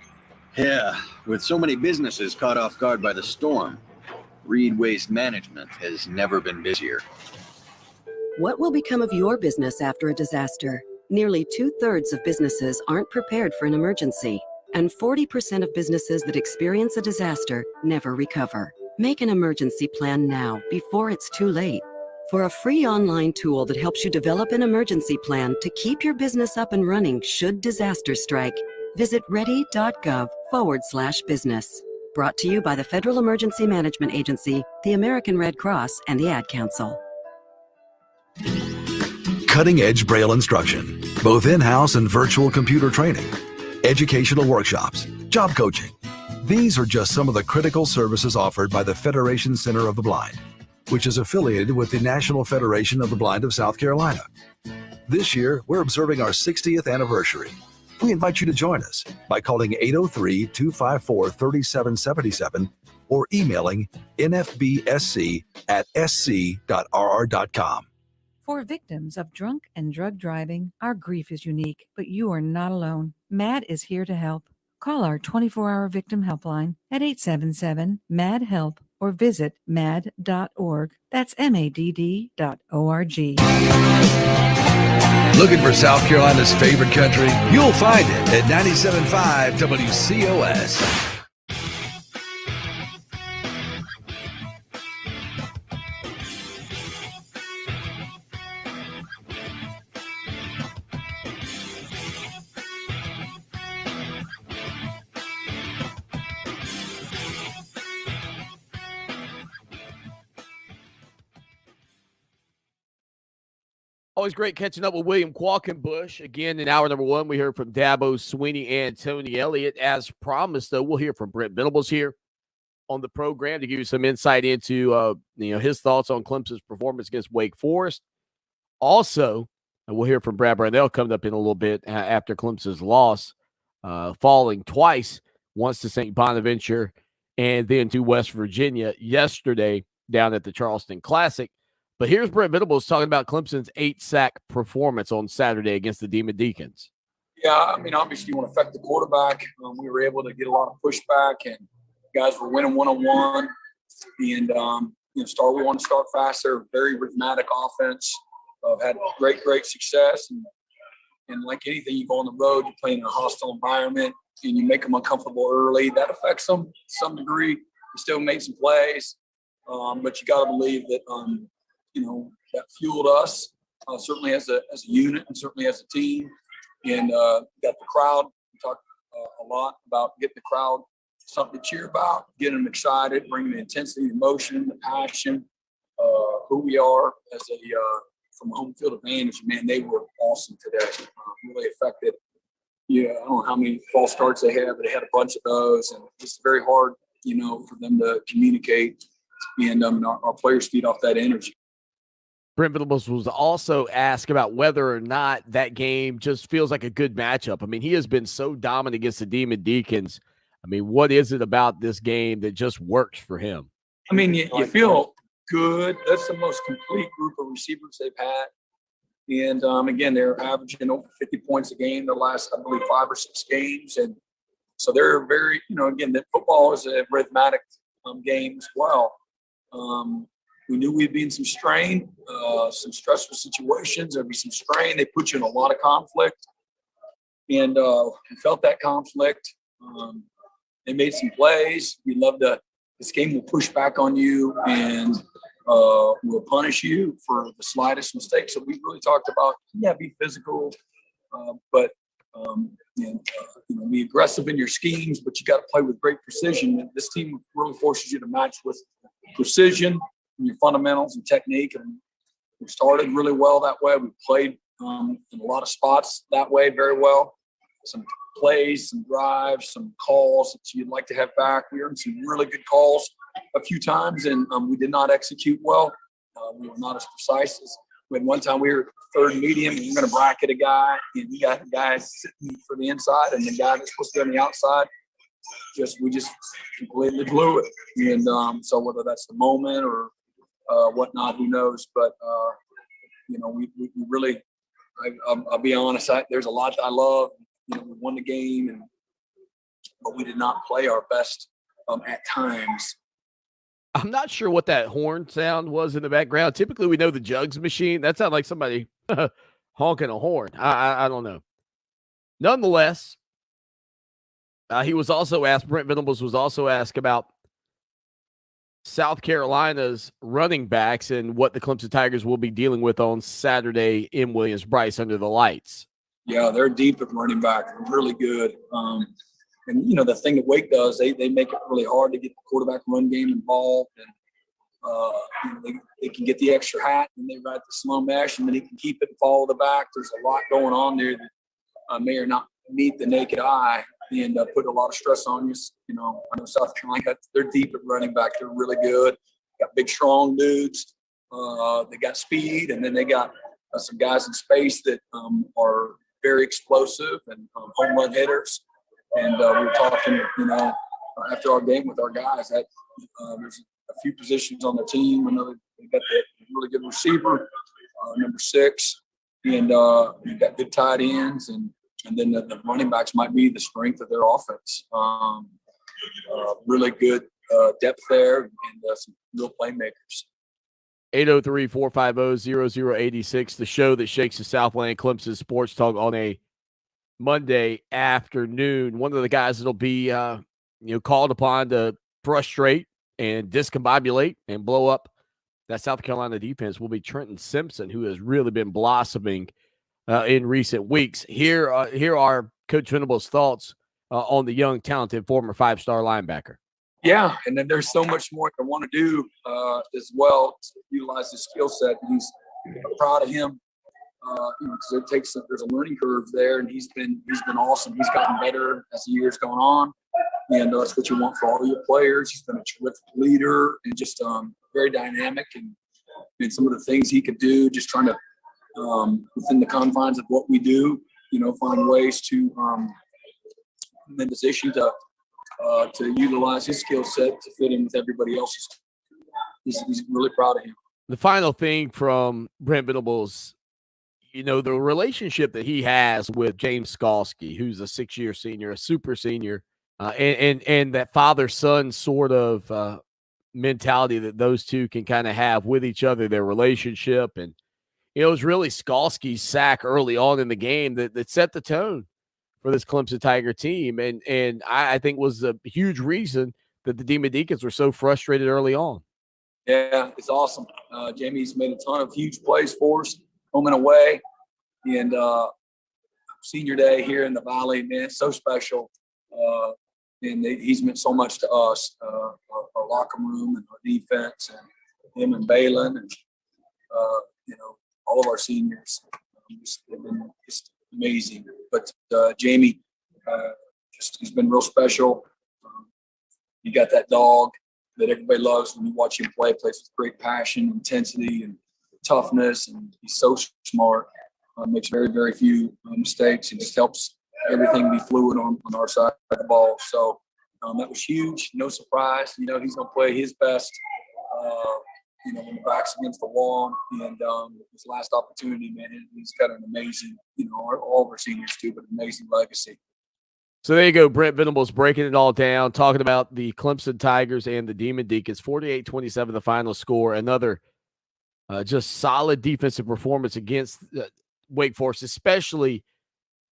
Yeah, with so many businesses caught off guard by the storm, Reed Waste Management has never been busier. What will become of your business after a disaster? Nearly 2/3 of businesses aren't prepared for an emergency, and 40% of businesses that experience a disaster never recover. Make an emergency plan now before it's too late. For a free online tool that helps you develop an emergency plan to keep your business up and running should disaster strike, visit ready.gov/business. Brought to you by the Federal Emergency Management Agency, the American Red Cross, and the Ad Council. Cutting-edge Braille instruction, both in-house and virtual computer training, educational workshops, job coaching. These are just some of the critical services offered by the Federation Center of the Blind, which is affiliated with the National Federation of the Blind of South Carolina. This year, we're observing our 60th anniversary. We invite you to join us by calling 803-254-3777 or emailing nfbsc@sc.rr.com. For victims of drunk and drug driving, our grief is unique, but you are not alone. MAD is here to help. Call our 24-hour victim helpline at 877-MAD-HELP or visit mad.org. That's MADD.org. Looking for South Carolina's favorite country? You'll find it at 97.5 WCOS. Always great catching up with William Qualkenbush. Again, in hour number one, we heard from Dabo Sweeney and Tony Elliott. As promised, though, we'll hear from Brent Venables here on the program to give you some insight into his thoughts on Clemson's performance against Wake Forest. Also, we'll hear from Brad Brownell coming up in a little bit after Clemson's loss, falling twice, once to St. Bonaventure and then to West Virginia yesterday down at the Charleston Classic. But here's Brent Venables talking about Clemson's 8-sack performance on Saturday against the Demon Deacons. Yeah, I mean, obviously you want to affect the quarterback. We were able to get a lot of pushback, and guys were winning one-on-one. And, we want to start faster, very rhythmic offense. Had great success. And like anything, you go on the road, you're playing in a hostile environment, and you make them uncomfortable early. That affects them to some degree. We still made some plays, but you got to believe that, that fueled us, certainly as a unit and certainly as a team. And got the crowd. We talked a lot about getting the crowd something to cheer about, getting them excited, bringing the intensity, the emotion, the passion, who we are as a from a home field advantage. Man, they were awesome today. Really affected. Yeah, I don't know how many false starts they had, but they had a bunch of those, and it's very hard, for them to communicate, and our players feed off that energy. Brent Venables was also asked about whether or not that game just feels like a good matchup. I mean, he has been so dominant against the Demon Deacons. I mean, what is it about this game that just works for him? I mean, you feel good. That's the most complete group of receivers they've had. And, again, they're averaging over 50 points a game the last, I believe, 5 or 6 games. And so they're very, again, that football is a rhythmic game as well. We knew we'd be in some strain, some stressful situations. There'd be some strain. They put you in a lot of conflict. And we felt that conflict. They made some plays. We love this game will push back on you and will punish you for the slightest mistake. So we really talked about, be physical, but be aggressive in your schemes, but you got to play with great precision. This team really forces you to match with precision and your fundamentals and technique. And we started really well that way. We played in a lot of spots that way very well. Some plays, some drives, some calls that you'd like to have back. We earned some really good calls a few times, and we did not execute well. We were not as precise as when one time we were third medium and we were going to bracket a guy, and we got a guy sitting for the inside, and the guy that's supposed to be on the outside, we just completely blew it. And so whether that's the moment or whatnot, who knows? But we really, I'll be honest, there's a lot that I love. We won the game, but we did not play our best at times. I'm not sure what that horn sound was in the background. Typically, we know the jugs machine. That sounded like somebody honking a horn. I don't know. Nonetheless, he was also asked, Brent Venables was also asked about South Carolina's running backs and what the Clemson Tigers will be dealing with on Saturday in Williams-Brice under the lights. Yeah, they're deep at running back. They're really good. And, the thing that Wake does, they make it really hard to get the quarterback run game involved. And they can get the extra hat, and they ride the slow mesh, and then he can keep it and follow the back. There's a lot going on there that may or not meet the naked eye and put a lot of stress on you. I know South Carolina, they're deep at running back. They're really good. Got big, strong dudes. They got speed, and then they got some guys in space that are very explosive and home run hitters. And we were talking, after our game with our guys that there's a few positions on the team. Another, they got that really good receiver, number 6, and you've got good tight ends, and then the running backs might be the strength of their offense. Really good depth there, and some real playmakers. 803-450-0086, the show that shakes the Southland Clemson Sports Talk on a Monday afternoon. One of the guys that'll be called upon to frustrate and discombobulate and blow up that South Carolina defense will be Trenton Simpson, who has really been blossoming in recent weeks. Here are Coach Venables' thoughts on the young, talented former 5-star linebacker. Yeah, and then there's so much more I want to do as well to utilize his skill set. He's proud of him. Because there's a learning curve there, and he's been awesome. He's gotten better as the years gone on, and that's what you want for all your players. He's been a terrific leader and just very dynamic, and some of the things he could do, just trying to within the confines of what we do, find ways to in position to utilize his skill set to fit in with everybody else's. He's really proud of him. The final thing from Brent Venables, the relationship that he has with James Skalski, who's a 6-year senior, a super senior, and that father-son sort of mentality that those two can kind of have with each other, their relationship. And, it was really Skalski's sack early on in the game that set the tone for this Clemson Tiger team. And I think was a huge reason that the Demon Deacons were so frustrated early on. Yeah, it's awesome. Jamie's made a ton of huge plays for us, home and away. And senior day here in the Valley, man, it's so special. and he's meant so much to us, our locker room and our defense, and him and Balin, and all of our seniors. They've been just amazing. But Jamie, he's been real special. You got that dog that everybody loves when you watch him play. Plays with great passion, intensity, and toughness, and he's so smart. Makes very, very few mistakes. He just helps everything be fluid on our side of the ball. So that was huge. No surprise. He's going to play his best, when the back's against the wall. And his last opportunity, man, he's got an amazing, all of our seniors too, but amazing legacy. So there you go. Brent Venables breaking it all down, talking about the Clemson Tigers and the Demon Deacons. 48-27 the final score. Another just solid defensive performance against Wake Forest, especially,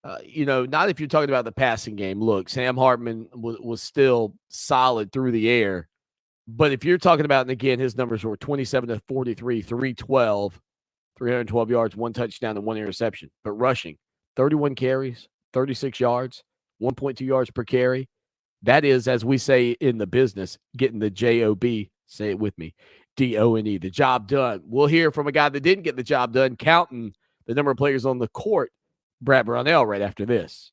not if you're talking about the passing game. Look, Sam Hartman was still solid through the air. But if you're talking about, and again, his numbers were 27-43, 312 yards, 1 touchdown, and 1 interception. But rushing, 31 carries, 36 yards, 1.2 yards per carry. That is, as we say in the business, getting the J-O-B, say it with me, D-O-N-E, the job done. We'll hear from a guy that didn't get the job done, counting the number of players on the court, Brad Brownell, right after this.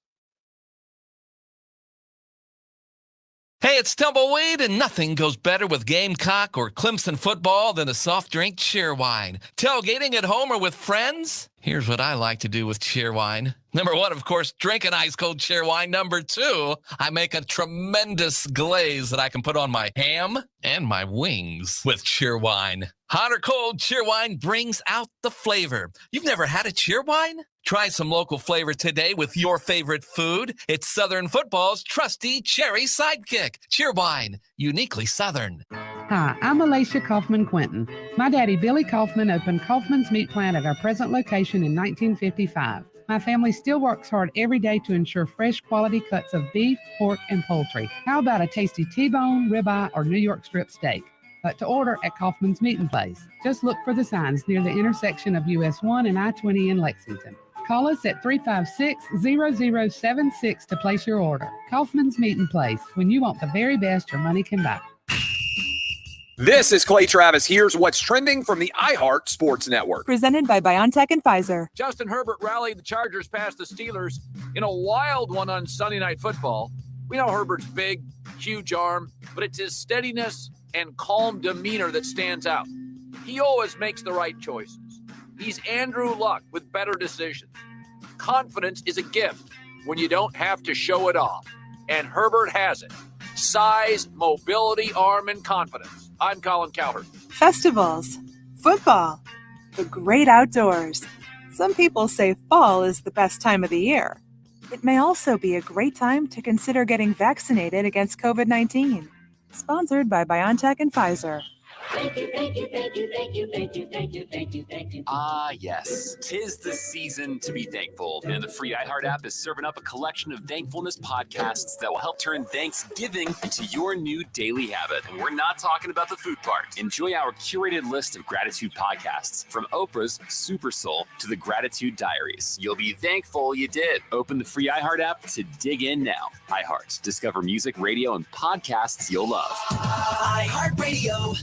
Hey, it's Tumbleweed, and nothing goes better with Gamecock or Clemson football than a soft drink Cheerwine. Tailgating at home or with friends? Here's what I like to do with Cheerwine. Number 1, of course, drink an ice-cold Cheerwine. Number 2, I make a tremendous glaze that I can put on my ham and my wings with Cheerwine. Hot or cold, Cheerwine brings out the flavor. You've never had a Cheerwine? Try some local flavor today with your favorite food. It's Southern football's trusty cherry sidekick. Cheerwine, uniquely Southern. Hi, I'm Alicia Kaufman-Quinton. My daddy, Billy Kaufman, opened Kaufman's Meat Plant at our present location in 1955. My family still works hard every day to ensure fresh quality cuts of beef, pork, and poultry. How about a tasty T-bone, ribeye, or New York strip steak? But to order at Kaufman's Meat and Place. Just look for the signs near the intersection of US 1 and I-20 in Lexington. Call us at 356-0076 to place your order. Kaufman's Meat and Place, when you want the very best your money can buy. This is Clay Travis. Here's what's trending from the iHeart Sports Network. Presented by BioNTech and Pfizer. Justin Herbert rallied the Chargers past the Steelers in a wild one on Sunday Night Football. We know Herbert's big, huge arm, but it's his steadiness and calm demeanor that stands out. He always makes the right choices. He's Andrew Luck with better decisions. Confidence is a gift when you don't have to show it off, and Herbert has it. Size, mobility, arm, and confidence. I'm Colin Cowherd. Festivals, football, the great outdoors. Some people say fall is the best time of the year. It may also be a great time to consider getting vaccinated against COVID-19. Sponsored by BioNTech and Pfizer. Thank you, thank you, thank you, thank you, thank you, thank you, thank you, thank you. Ah, yes. 'Tis the season to be thankful. And the free iHeart app is serving up a collection of thankfulness podcasts that will help turn Thanksgiving into your new daily habit. And we're not talking about the food part. Enjoy our curated list of gratitude podcasts, from Oprah's Super Soul to the Gratitude Diaries. You'll be thankful you did. Open the free iHeart app to dig in now. iHeart. Discover music, radio, and podcasts you'll love. iHeartRadio.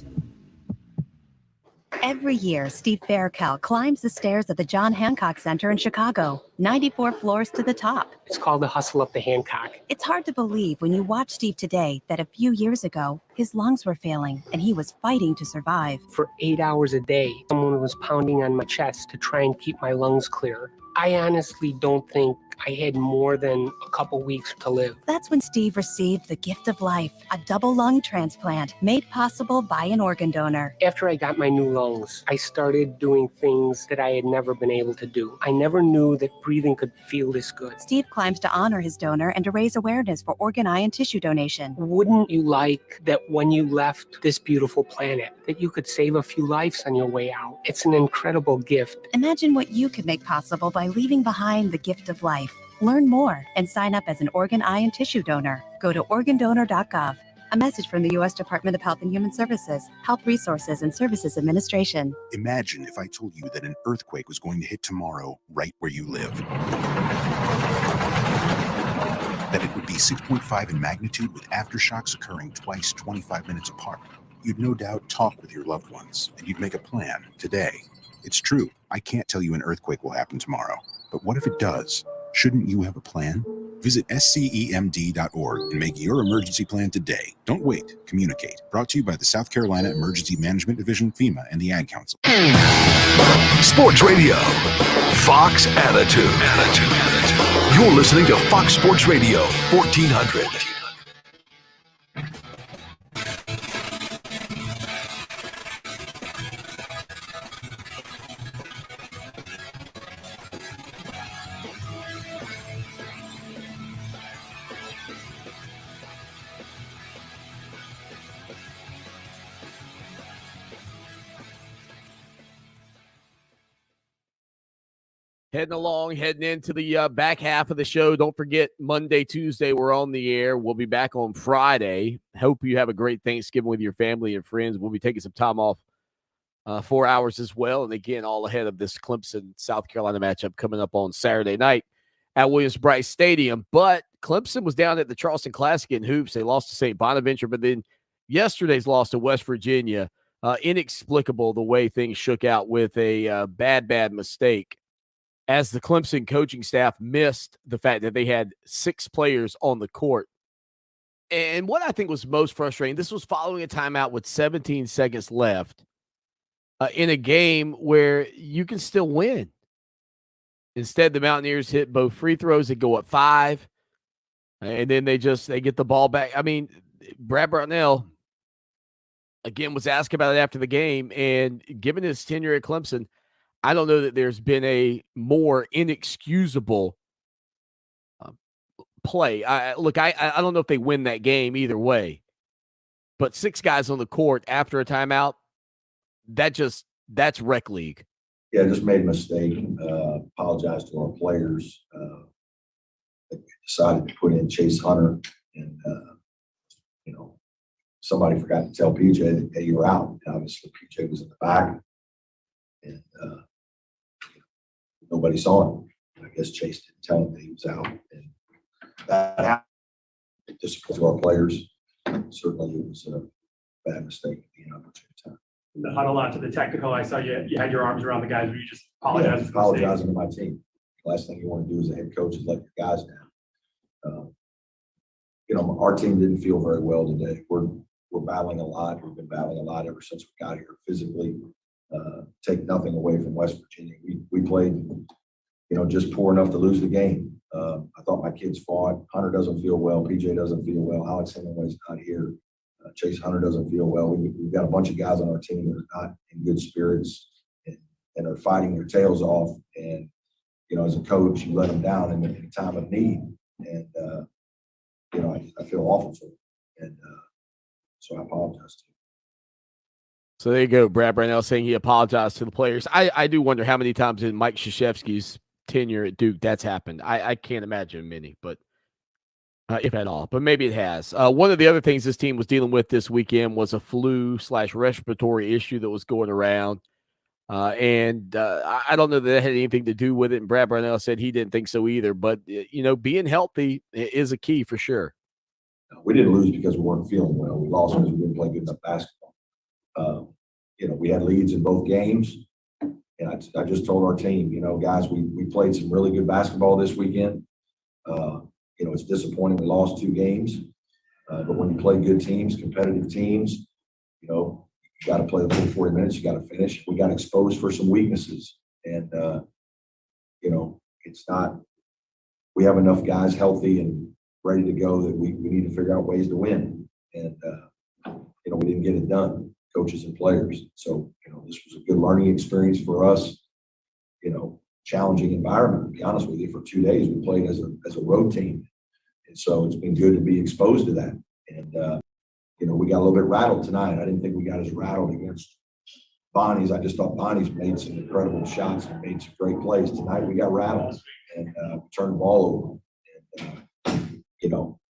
Every year, Steve Faircal climbs the stairs of the John Hancock Center in Chicago, 94 floors to the top. It's called the hustle up the Hancock. It's hard to believe when you watch Steve today that a few years ago, his lungs were failing and he was fighting to survive. For 8 hours a day, someone was pounding on my chest to try and keep my lungs clear. I honestly don't think I had more than a couple weeks to live. That's when Steve received the gift of life, a double lung transplant made possible by an organ donor. After I got my new lungs, I started doing things that I had never been able to do. I never knew that breathing could feel this good. Steve climbs to honor his donor and to raise awareness for organ, eye, and tissue donation. Wouldn't you like that when you left this beautiful planet, that you could save a few lives on your way out? It's an incredible gift. Imagine what you could make possible by leaving behind the gift of life. Learn more and sign up as an organ, eye, and tissue donor. Go to organdonor.gov. A message from the U.S. Department of Health and Human Services, Health Resources and Services Administration. Imagine if I told you that an earthquake was going to hit tomorrow right where you live. that it would be 6.5 in magnitude with aftershocks occurring twice 25 minutes apart. You'd no doubt talk with your loved ones, and you'd make a plan today. It's true, I can't tell you an earthquake will happen tomorrow, but what if it does? Shouldn't you have a plan? Visit scemd.org and make your emergency plan today. Don't wait, communicate. Brought to you by the South Carolina Emergency Management Division, FEMA, and the Ad Council. Sports Radio, Fox Attitude. You're listening to Fox Sports Radio 1400. Heading into the back half of the show. Don't forget, Monday, Tuesday, we're on the air. We'll be back on Friday. Hope you have a great Thanksgiving with your family and friends. We'll be taking some time off, 4 hours as well. And again, all ahead of this Clemson, South Carolina matchup coming up on Saturday night at Williams-Brice Stadium. But Clemson was down at the Charleston Classic in hoops. They lost to St. Bonaventure, but then yesterday's loss to West Virginia, inexplicable the way things shook out with a bad mistake, as the Clemson coaching staff missed the fact that they had 6 players on the court. And what I think was most frustrating, this was following a timeout with 17 seconds left in a game where you can still win. Instead, the Mountaineers hit both free throws. They go up 5, and then they get the ball back. I mean, Brad Brownell, again, was asked about it after the game, and given his tenure at Clemson, I don't know that there's been a more inexcusable play. I don't know if they win that game either way, but 6 guys on the court after a timeout, that's rec league. Yeah, just made a mistake. Apologize to our players. They decided to put in Chase Hunter, and somebody forgot to tell PJ that, hey, you're out. And obviously, PJ was in the back, and nobody saw him. I guess Chase didn't tell him that he was out, and that happened. Disappointed to our players. Certainly, it was a bad mistake at the inopportune time. The huddle after the technical, I saw you had your arms around the guys. Were you just apologizing? Yeah, apologizing to my team. The last thing you want to do as a head coach is let your guys down. Our team didn't feel very well today. We're battling a lot. We've been battling a lot ever since we got here physically. Take nothing away from West Virginia. We played, just poor enough to lose the game. I thought my kids fought. Hunter doesn't feel well. PJ doesn't feel well. Alex Hemingway's not here. Chase Hunter doesn't feel well. We've got a bunch of guys on our team that are not in good spirits and are fighting their tails off. And, as a coach, you let them down in a time of need. And, I feel awful for them. And so I apologize to you. So there you go. Brad Brownell saying he apologized to the players. I do wonder how many times in Mike Krzyzewski's tenure at Duke that's happened. I can't imagine many, but if at all. But maybe it has. One of the other things this team was dealing with this weekend was a flu/respiratory issue that was going around. And I don't know that that had anything to do with it. And Brad Brownell said he didn't think so either. But, being healthy is a key for sure. We didn't lose because we weren't feeling well. We lost because we didn't play good enough basketball. We had leads in both games. And I just told our team, guys, we played some really good basketball this weekend. It's disappointing we lost 2 games. But when you play good teams, competitive teams, you got to play the full 40 minutes. You got to finish. We got exposed for some weaknesses. And, it's not – we have enough guys healthy and ready to go that we need to figure out ways to win. And, we didn't get it done, coaches and players. So, this was a good learning experience for us, challenging environment, to be honest with you. For 2 days, we played as a road team. And so it's been good to be exposed to that. And, we got a little bit rattled tonight. I didn't think we got as rattled against Bonnie's. I just thought Bonnie's made some incredible shots and made some great plays. Tonight we got rattled and we turned the ball over. And,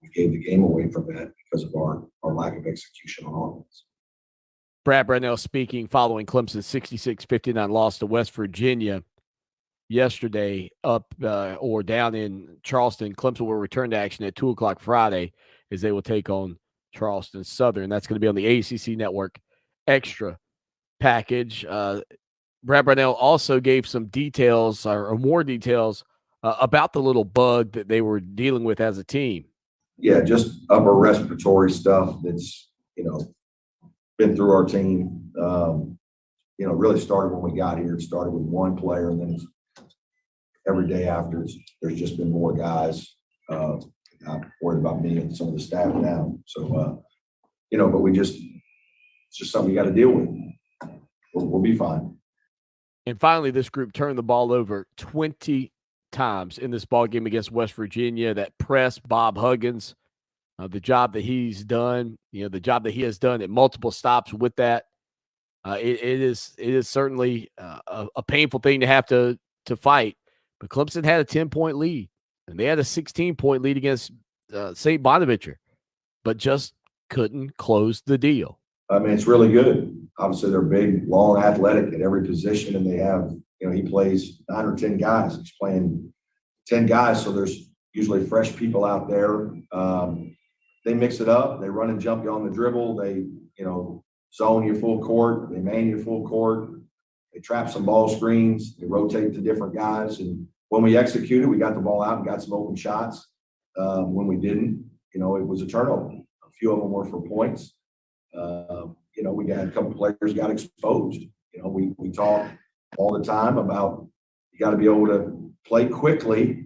we gave the game away from that because of our lack of execution on offense. Brad Brownell speaking following Clemson's 66-59 loss to West Virginia. yesterday up or down in Charleston. Clemson will return to action at 2 o'clock Friday as they will take on Charleston Southern. That's going to be on the ACC Network Extra package. Brad Brownell also gave some details or more details about the little bug that they were dealing with as a team. Yeah, just upper respiratory stuff that's, been through our team. Really started when we got here. It started with one player, and then every day after, there's just been more guys. I'm worried about me and some of the staff now. So, but it's just something you got to deal with. We'll be fine. And finally, this group turned the ball over 20 times in this ball game against West Virginia. That press, Bob Huggins, the job that he's done, the job that he has done at multiple stops with that. It is certainly a painful thing to have to fight. But Clemson had a 10-point lead, and they had a 16-point lead against St. Bonaventure, but just couldn't close the deal. I mean, it's really good. Obviously, they're big, long, athletic at every position, and they have, he plays 9 or 10 guys. He's playing 10 guys, so there's usually fresh people out there. They mix it up. They run and jump you on the dribble. They, zone you full court. They man you full court. They trap some ball screens. They rotate to different guys. And when we executed, we got the ball out and got some open shots. When we didn't, it was a turnover. A few of them were for points. We got a couple players got exposed. We talk all the time about you got to be able to play quickly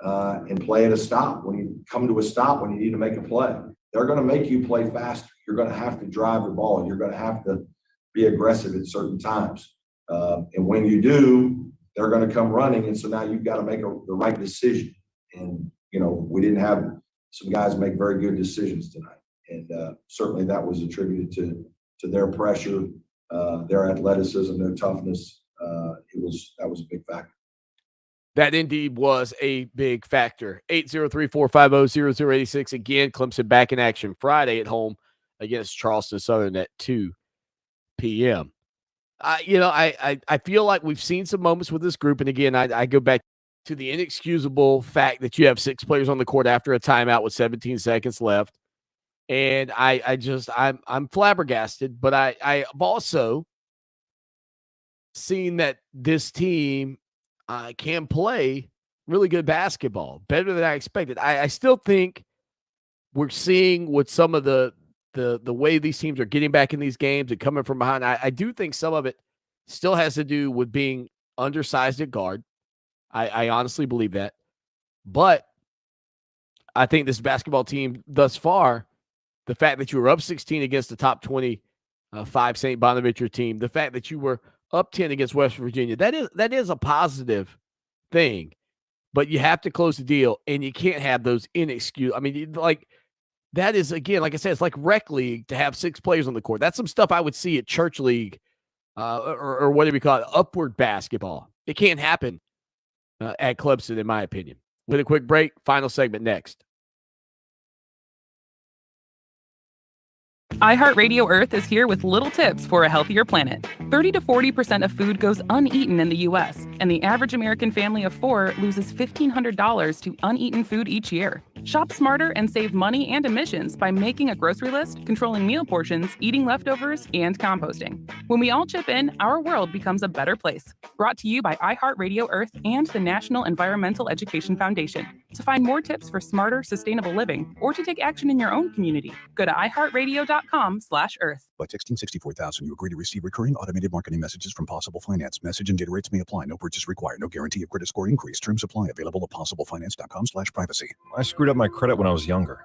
and play at a stop. When you come to a stop, when you need to make a play, they're going to make you play faster. You're going to have to drive the ball. You're going to have to be aggressive at certain times. And when you do, they're going to come running. And so now you've got to make the right decision. And, we didn't have some guys make very good decisions tonight. And certainly that was attributed to their pressure, their athleticism, their toughness. That was a big factor. That indeed was a big factor. 803-450-0086. Again, Clemson back in action Friday at home against Charleston Southern at 2 p.m. I feel like we've seen some moments with this group. And again, I go back to the inexcusable fact that you have 6 players on the court after a timeout with 17 seconds left. And I'm flabbergasted, but I've also seen that this team can play really good basketball, better than I expected. I still think we're seeing with some of the way these teams are getting back in these games and coming from behind. I do think some of it still has to do with being undersized at guard. I honestly believe that. But I think this basketball team thus far, the fact that you were up 16 against the top 25 St. Bonaventure team, the fact that you were up 10 against West Virginia, that is a positive thing. But you have to close the deal, and you can't have those inexcusable. I mean, that is, again, like I said, it's like rec league to have 6 players on the court. That's some stuff I would see at church league or whatever you call it, upward basketball. It can't happen at Clemson, in my opinion. With a quick break, final segment next. iHeartRadio Earth is here with little tips for a healthier planet. 30 to 40% of food goes uneaten in the U.S., and the average American family of 4 loses $1,500 to uneaten food each year. Shop smarter and save money and emissions by making a grocery list, controlling meal portions, eating leftovers, and composting. When we all chip in, our world becomes a better place. Brought to you by iHeartRadio Earth and the National Environmental Education Foundation. To find more tips for smarter, sustainable living, or to take action in your own community, go to iHeartRadio.com/Earth. By texting 64,000, you agree to receive recurring automated marketing messages from Possible Finance. Message and data rates may apply. No purchase required. No guarantee of credit score increase. Terms apply. Available at possiblefinance.com/privacy. I screwed up my credit when I was younger.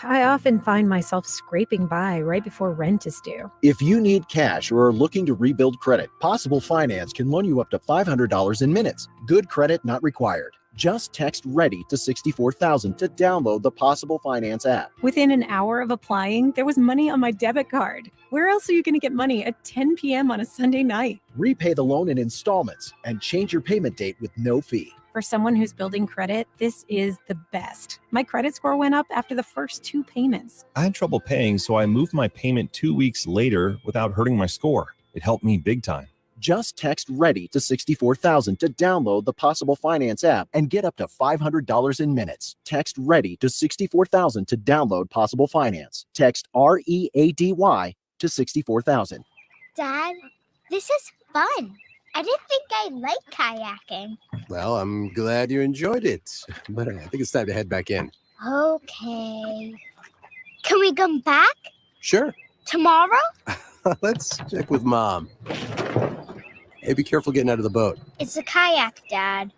I often find myself scraping by right before rent is due. If you need cash or are looking to rebuild credit, Possible Finance can loan you up to $500 in minutes. Good credit not required. Just text READY to 64,000 to download the Possible Finance app. Within an hour of applying, there was money on my debit card. Where else are you going to get money at 10 p.m. on a Sunday night? Repay the loan in installments and change your payment date with no fee. For someone who's building credit, this is the best. My credit score went up after the first 2 payments. I had trouble paying, so I moved my payment 2 weeks later without hurting my score. It helped me big time. Just text READY to 64,000 to download the Possible Finance app and get up to $500 in minutes. Text READY to 64,000 to download Possible Finance. Text READY to 64,000. Dad, this is fun. I didn't think I liked kayaking. Well, I'm glad you enjoyed it, but I think it's time to head back in. Okay. Can we come back? Sure. Tomorrow? Let's check with Mom. Hey, be careful getting out of the boat. It's a kayak, Dad.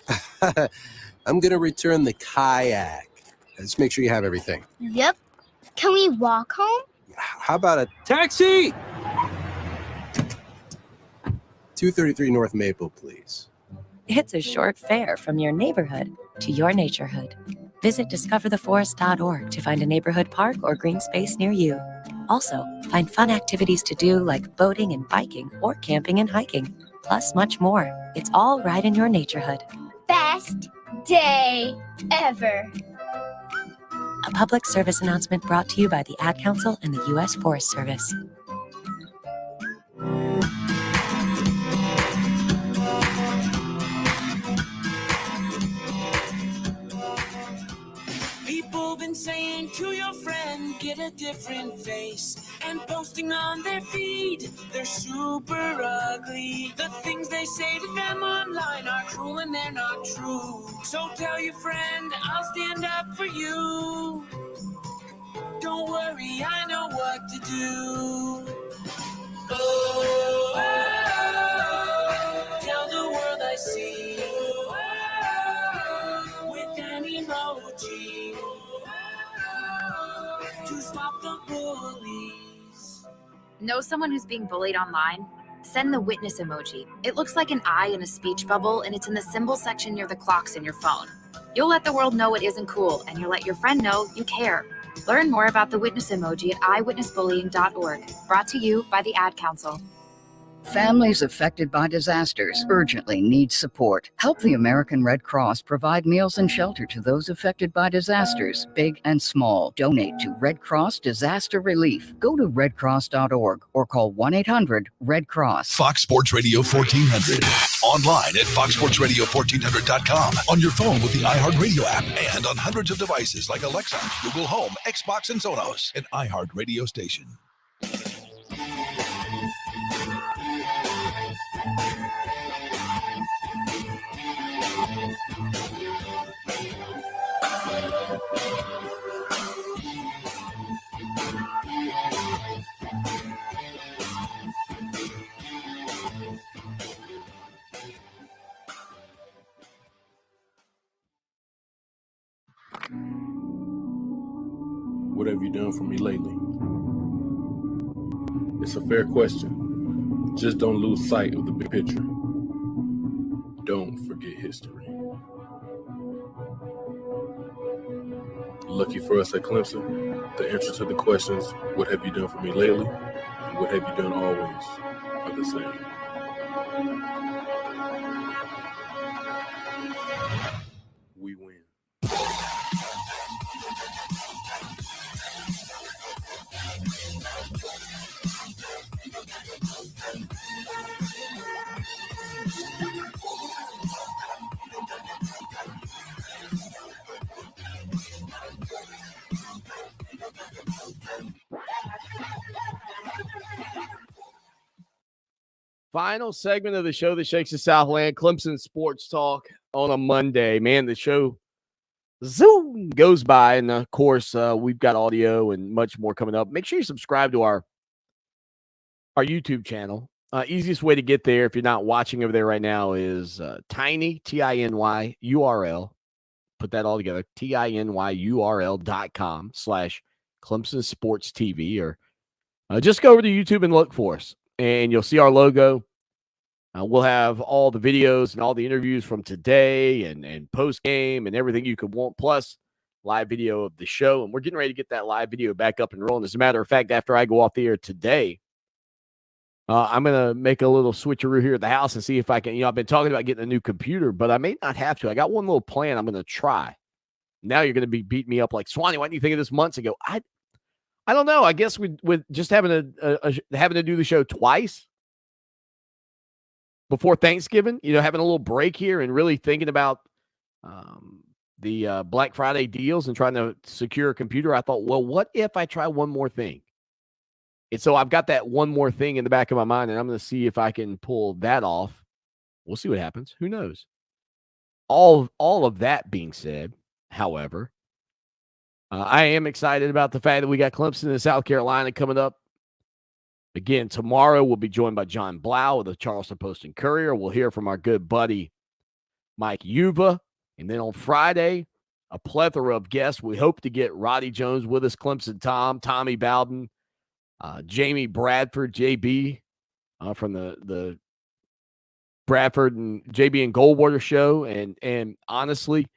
I'm going to return the kayak. Just make sure you have everything. Yep. Can we walk home? How about a taxi? 233 North Maple, please. It's a short fare from your neighborhood to your naturehood. Visit discovertheforest.org to find a neighborhood park or green space near you. Also, find fun activities to do like boating and biking or camping and hiking, plus much more. It's all right in your naturehood. Best day ever. A public service announcement brought to you by the Ad Council and the U.S. Forest Service. People been saying to your friend, get a different face, and posting on their feed, they're super ugly. The things they say to them online are cruel and they're not true. So tell your friend, I'll stand up for you. Don't worry, I know what to do. Oh, tell the world I see with an emoji to stop the bullies. Know someone who's being bullied online? Send the witness emoji. It looks like an eye in a speech bubble, and it's in the symbol section near the clocks in your phone. You'll let the world know it isn't cool, and you'll let your friend know you care. Learn more about the witness emoji at eyewitnessbullying.org. Brought to you by the Ad Council. Families affected by disasters urgently need support. Help the American Red Cross provide meals and shelter to those affected by disasters, big and small. Donate to Red Cross Disaster Relief. Go to redcross.org or call 1-800-RED-CROSS. Fox Sports Radio 1400. Online at foxsportsradio1400.com. On your phone with the iHeartRadio app and on hundreds of devices like Alexa, Google Home, Xbox, and Sonos. An iHeartRadio station. What have you done for me lately? It's a fair question. Just don't lose sight of the big picture. Don't forget history. Lucky for us at Clemson, the answer to the questions, what have you done for me lately, and what have you done always, are the same. We win. Final segment of the show that shakes the Southland, Clemson Sports Talk on a Monday. Man, the show zoom goes by, and of course, we've got audio and much more coming up. Make sure you subscribe to our YouTube channel. Easiest way to get there, if you're not watching over there right now, is tiny, T-I-N-Y, URL. Put that all together, TINYURL.com/Clemson Sports TV, or just go over to YouTube and look for us, and you'll see our logo. We'll have all the videos and all the interviews from today and post-game and everything you could want, plus live video of the show. And we're getting ready to get that live video back up and rolling. As a matter of fact, after I go off the air today, I'm going to make a little switcheroo here at the house and see if I can. I've been talking about getting a new computer, but I may not have to. I got one little plan I'm going to try. Now you're going to be beating me up like, Swanee, why didn't you think of this months ago? I don't know. I guess with just having to do the show twice, before Thanksgiving, having a little break here and really thinking about the Black Friday deals and trying to secure a computer, I thought, well, what if I try one more thing? And so I've got that one more thing in the back of my mind, and I'm going to see if I can pull that off. We'll see what happens. Who knows? All of that being said, however, I am excited about the fact that we got Clemson and South Carolina coming up. Again, tomorrow we'll be joined by John Blau of the Charleston Post and Courier. We'll hear from our good buddy Mike Yuba. And then on Friday, a plethora of guests. We hope to get Roddy Jones with us, Clemson Tom, Tommy Bowden, Jamie Bradford, JB from the Bradford and JB and Goldwater show. And honestly,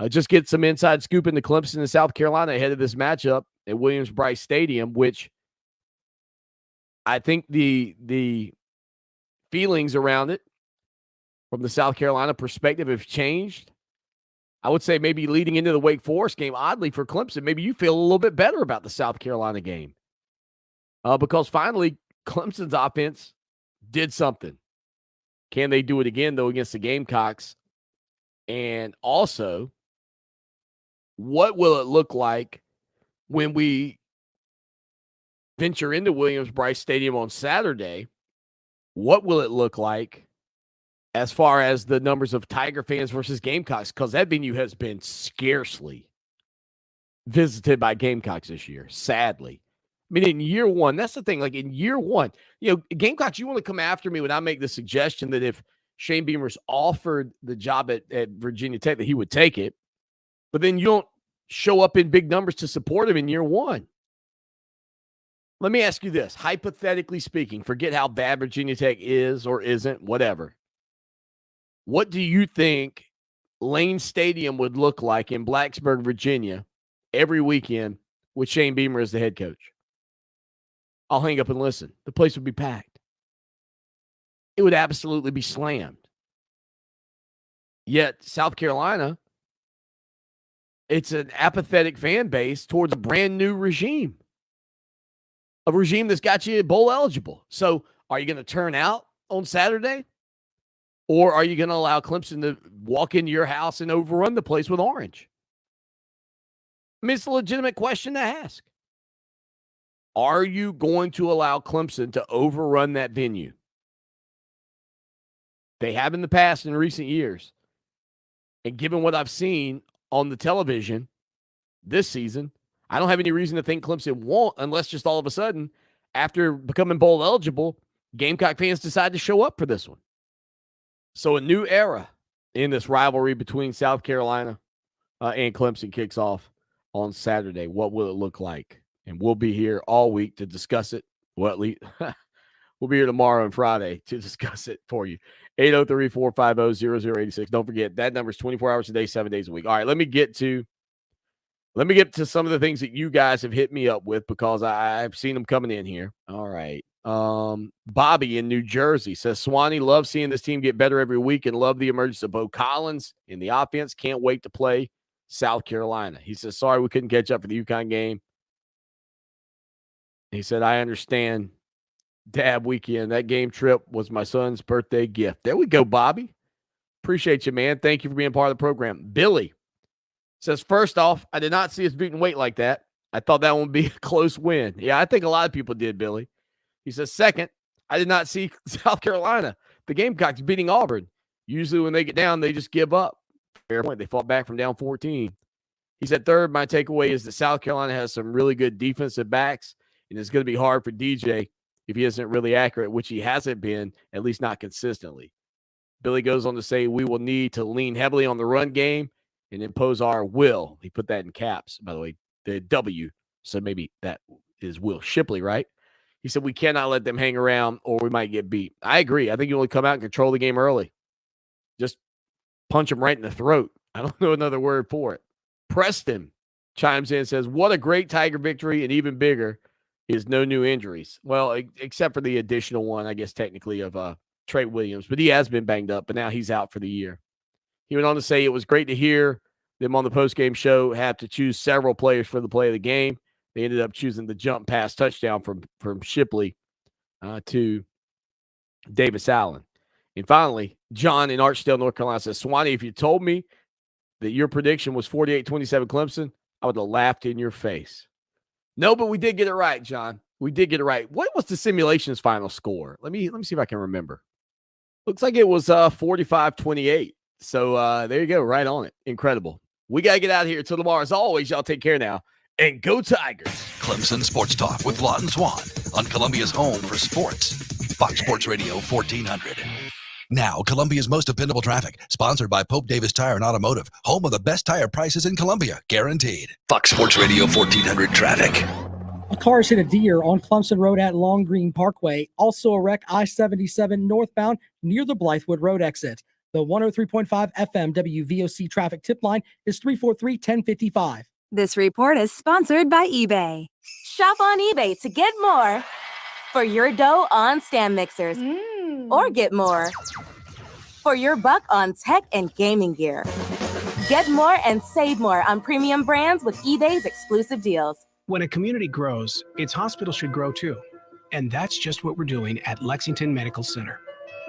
just get some inside scoop into Clemson and South Carolina ahead of this matchup at Williams-Brice Stadium, which I think the feelings around it from the South Carolina perspective have changed. I would say maybe leading into the Wake Forest game, oddly for Clemson, maybe you feel a little bit better about the South Carolina game because finally Clemson's offense did something. Can they do it again, though, against the Gamecocks? And also, what will it look like when we venture into Williams-Brice Stadium on Saturday? What will it look like as far as the numbers of Tiger fans versus Gamecocks? Because that venue has been scarcely visited by Gamecocks this year, sadly. I mean, in year one, that's the thing. Like in year one, Gamecocks, you want to come after me when I make the suggestion that if Shane Beamer's offered the job at Virginia Tech, that he would take it. But then you don't show up in big numbers to support him in year one. Let me ask you this. Hypothetically speaking, forget how bad Virginia Tech is or isn't, whatever. What do you think Lane Stadium would look like in Blacksburg, Virginia, every weekend with Shane Beamer as the head coach? I'll hang up and listen. The place would be packed. It would absolutely be slammed. Yet South Carolina, it's an apathetic fan base towards a brand new regime. A regime that's got you bowl eligible. So are you going to turn out on Saturday? Or are you going to allow Clemson to walk into your house and overrun the place with orange? I mean, it's a legitimate question to ask. Are you going to allow Clemson to overrun that venue? They have in the past in recent years. And given what I've seen on the television this season, I don't have any reason to think Clemson won't, unless just all of a sudden, after becoming bowl eligible, Gamecock fans decide to show up for this one. So a new era in this rivalry between South Carolina and Clemson kicks off on Saturday. What will it look like? And we'll be here all week to discuss it. We'll be here tomorrow and Friday to discuss it for you. 803-450-0086. Don't forget, that number is 24 hours a day, 7 days a week. All right, let me get to some of the things that you guys have hit me up with because I've seen them coming in here. All right. Bobby in New Jersey says, Swanee, love seeing this team get better every week and love the emergence of Bo Collins in the offense. Can't wait to play South Carolina. He says, sorry we couldn't catch up for the UConn game. He said, I understand Dab weekend. That game trip was my son's birthday gift. There we go, Bobby. Appreciate you, man. Thank you for being part of the program. Billy says, first off, I did not see us beating weight like that. I thought that one would be a close win. Yeah, I think a lot of people did, Billy. He says, second, I did not see South Carolina, the Gamecocks, beating Auburn. Usually when they get down, they just give up. Fair point. They fought back from down 14. He said, third, my takeaway is that South Carolina has some really good defensive backs, and it's going to be hard for DJ if he isn't really accurate, which he hasn't been, at least not consistently. Billy goes on to say, we will need to lean heavily on the run game and impose our will. He put that in caps, by the way, the W. So maybe that is Will Shipley, right? He said, we cannot let them hang around or we might get beat. I agree. I think you only come out and control the game early. Just punch them right in the throat. I don't know another word for it. Preston chimes in and says, what a great Tiger victory, and even bigger is no new injuries. Well, except for the additional one, I guess, technically, of Trey Williams. But he has been banged up, but now he's out for the year. He went on to say it was great to hear them on the postgame show have to choose several players for the play of the game. They ended up choosing the jump pass touchdown from Shipley to Davis Allen. And finally, John in Archdale, North Carolina says, Swanee, if you told me that your prediction was 48-27 Clemson, I would have laughed in your face. No, but we did get it right, John. We did get it right. What was the simulation's final score? Let me see if I can remember. Looks like it was 45-28. So there you go, right on it. Incredible. We got to get out of here until tomorrow. As always, y'all take care now. And go Tigers. Clemson Sports Talk with Lawton Swan on Columbia's home for sports. Fox Sports Radio 1400. Now, Columbia's most dependable traffic, sponsored by Pope Davis Tire and Automotive, home of the best tire prices in Columbia, guaranteed. Fox Sports Radio 1400 traffic. A car hit a deer on Clemson Road at Long Green Parkway. Also a wreck I-77 northbound near the Blythewood Road exit. The 103.5 FM WVOC traffic tip line is 343-1055. This report is sponsored by eBay. Shop on eBay to get more for your dough on stand mixers, or get more for your buck on tech and gaming gear. Get more and save more on premium brands with eBay's exclusive deals. When a community grows, its hospital should grow too. And that's just what we're doing at Lexington Medical Center.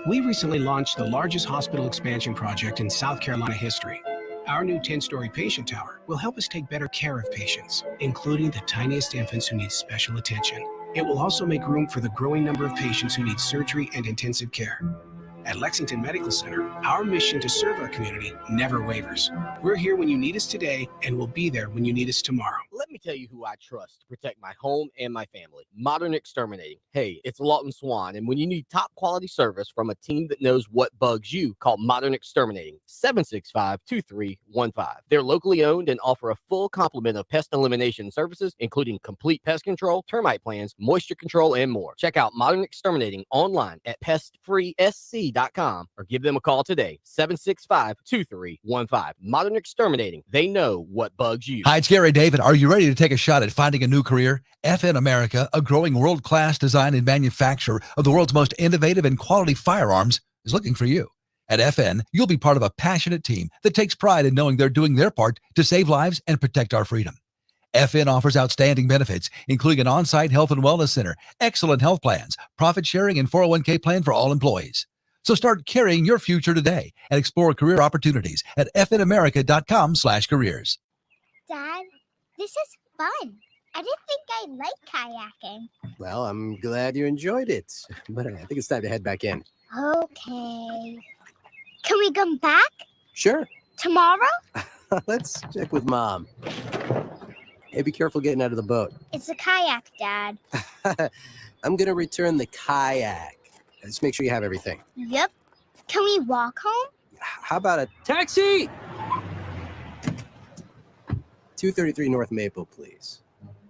We recently launched the largest hospital expansion project in South Carolina history. Our new 10-story patient tower will help us take better care of patients, including the tiniest infants who need special attention. It will also make room for the growing number of patients who need surgery and intensive care. At Lexington Medical Center, our mission to serve our community never wavers. We're here when you need us today, and we'll be there when you need us tomorrow. Let me tell you who I trust to protect my home and my family. Modern Exterminating. Hey, it's Lawton Swan, and when you need top quality service from a team that knows what bugs you, call Modern Exterminating, 765-2315. They're locally owned and offer a full complement of pest elimination services, including complete pest control, termite plans, moisture control, and more. Check out Modern Exterminating online at pestfreesc.com or give them a call today, 765-2315. Modern Exterminating. They know what bugs you. Hi, it's Gary David. Are you ready to take a shot at finding a new career? FN America, a growing world-class design and manufacturer of the world's most innovative and quality firearms, is looking for you. At FN, you'll be part of a passionate team that takes pride in knowing they're doing their part to save lives and protect our freedom. FN offers outstanding benefits, including an on-site health and wellness center, excellent health plans, profit sharing, and 401k plan for all employees. So start carrying your future today and explore career opportunities at fnamerica.com/careers. Dad, this is fun. I didn't think I liked kayaking. Well, I'm glad you enjoyed it, but I think it's time to head back in. Okay. Can we come back? Sure. Tomorrow? Let's check with Mom. Hey, be careful getting out of the boat. It's a kayak, Dad. I'm going to return the kayak. Just make sure you have everything. Yep. Can we walk home? How about a taxi? 233 North Maple, please.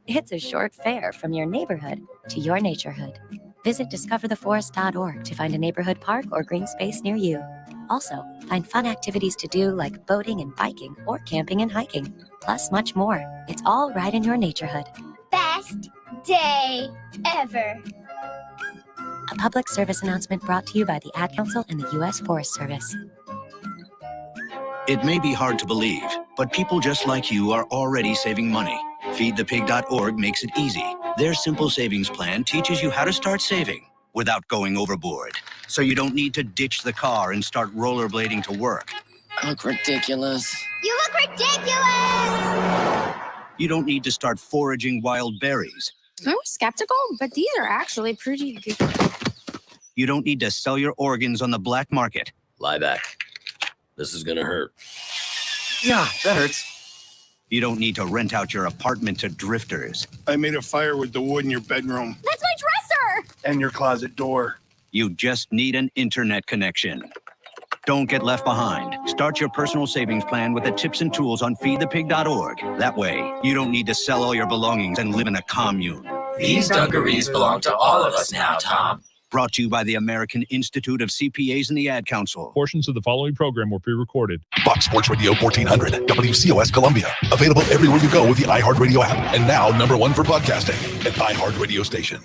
It's a short fare from your neighborhood to your naturehood. Visit discovertheforest.org to find a neighborhood park or green space near you. Also, find fun activities to do like boating and biking or camping and hiking, plus much more. It's all right in your naturehood. Best day ever. A public service announcement brought to you by the Ad Council and the U.S. Forest Service. It may be hard to believe, but people just like you are already saving money. FeedThePig.org makes it easy. Their simple savings plan teaches you how to start saving without going overboard. So you don't need to ditch the car and start rollerblading to work. Look ridiculous. You look ridiculous! You don't need to start foraging wild berries. I was skeptical, but these are actually pretty good. You don't need to sell your organs on the black market. Lie back. This is gonna hurt. Yeah, that hurts. You don't need to rent out your apartment to drifters. I made a fire with the wood in your bedroom. That's my dresser! And your closet door. You just need an internet connection. Don't get left behind. Start your personal savings plan with the tips and tools on feedthepig.org. That way, you don't need to sell all your belongings and live in a commune. These dungarees belong to all of us now, Tom. Brought to you by the American Institute of CPAs and the Ad Council. Portions of the following program were pre-recorded. Fox Sports Radio 1400, WCOS Columbia. Available everywhere you go with the iHeartRadio app. And now #1 for podcasting, an iHeartRadio station.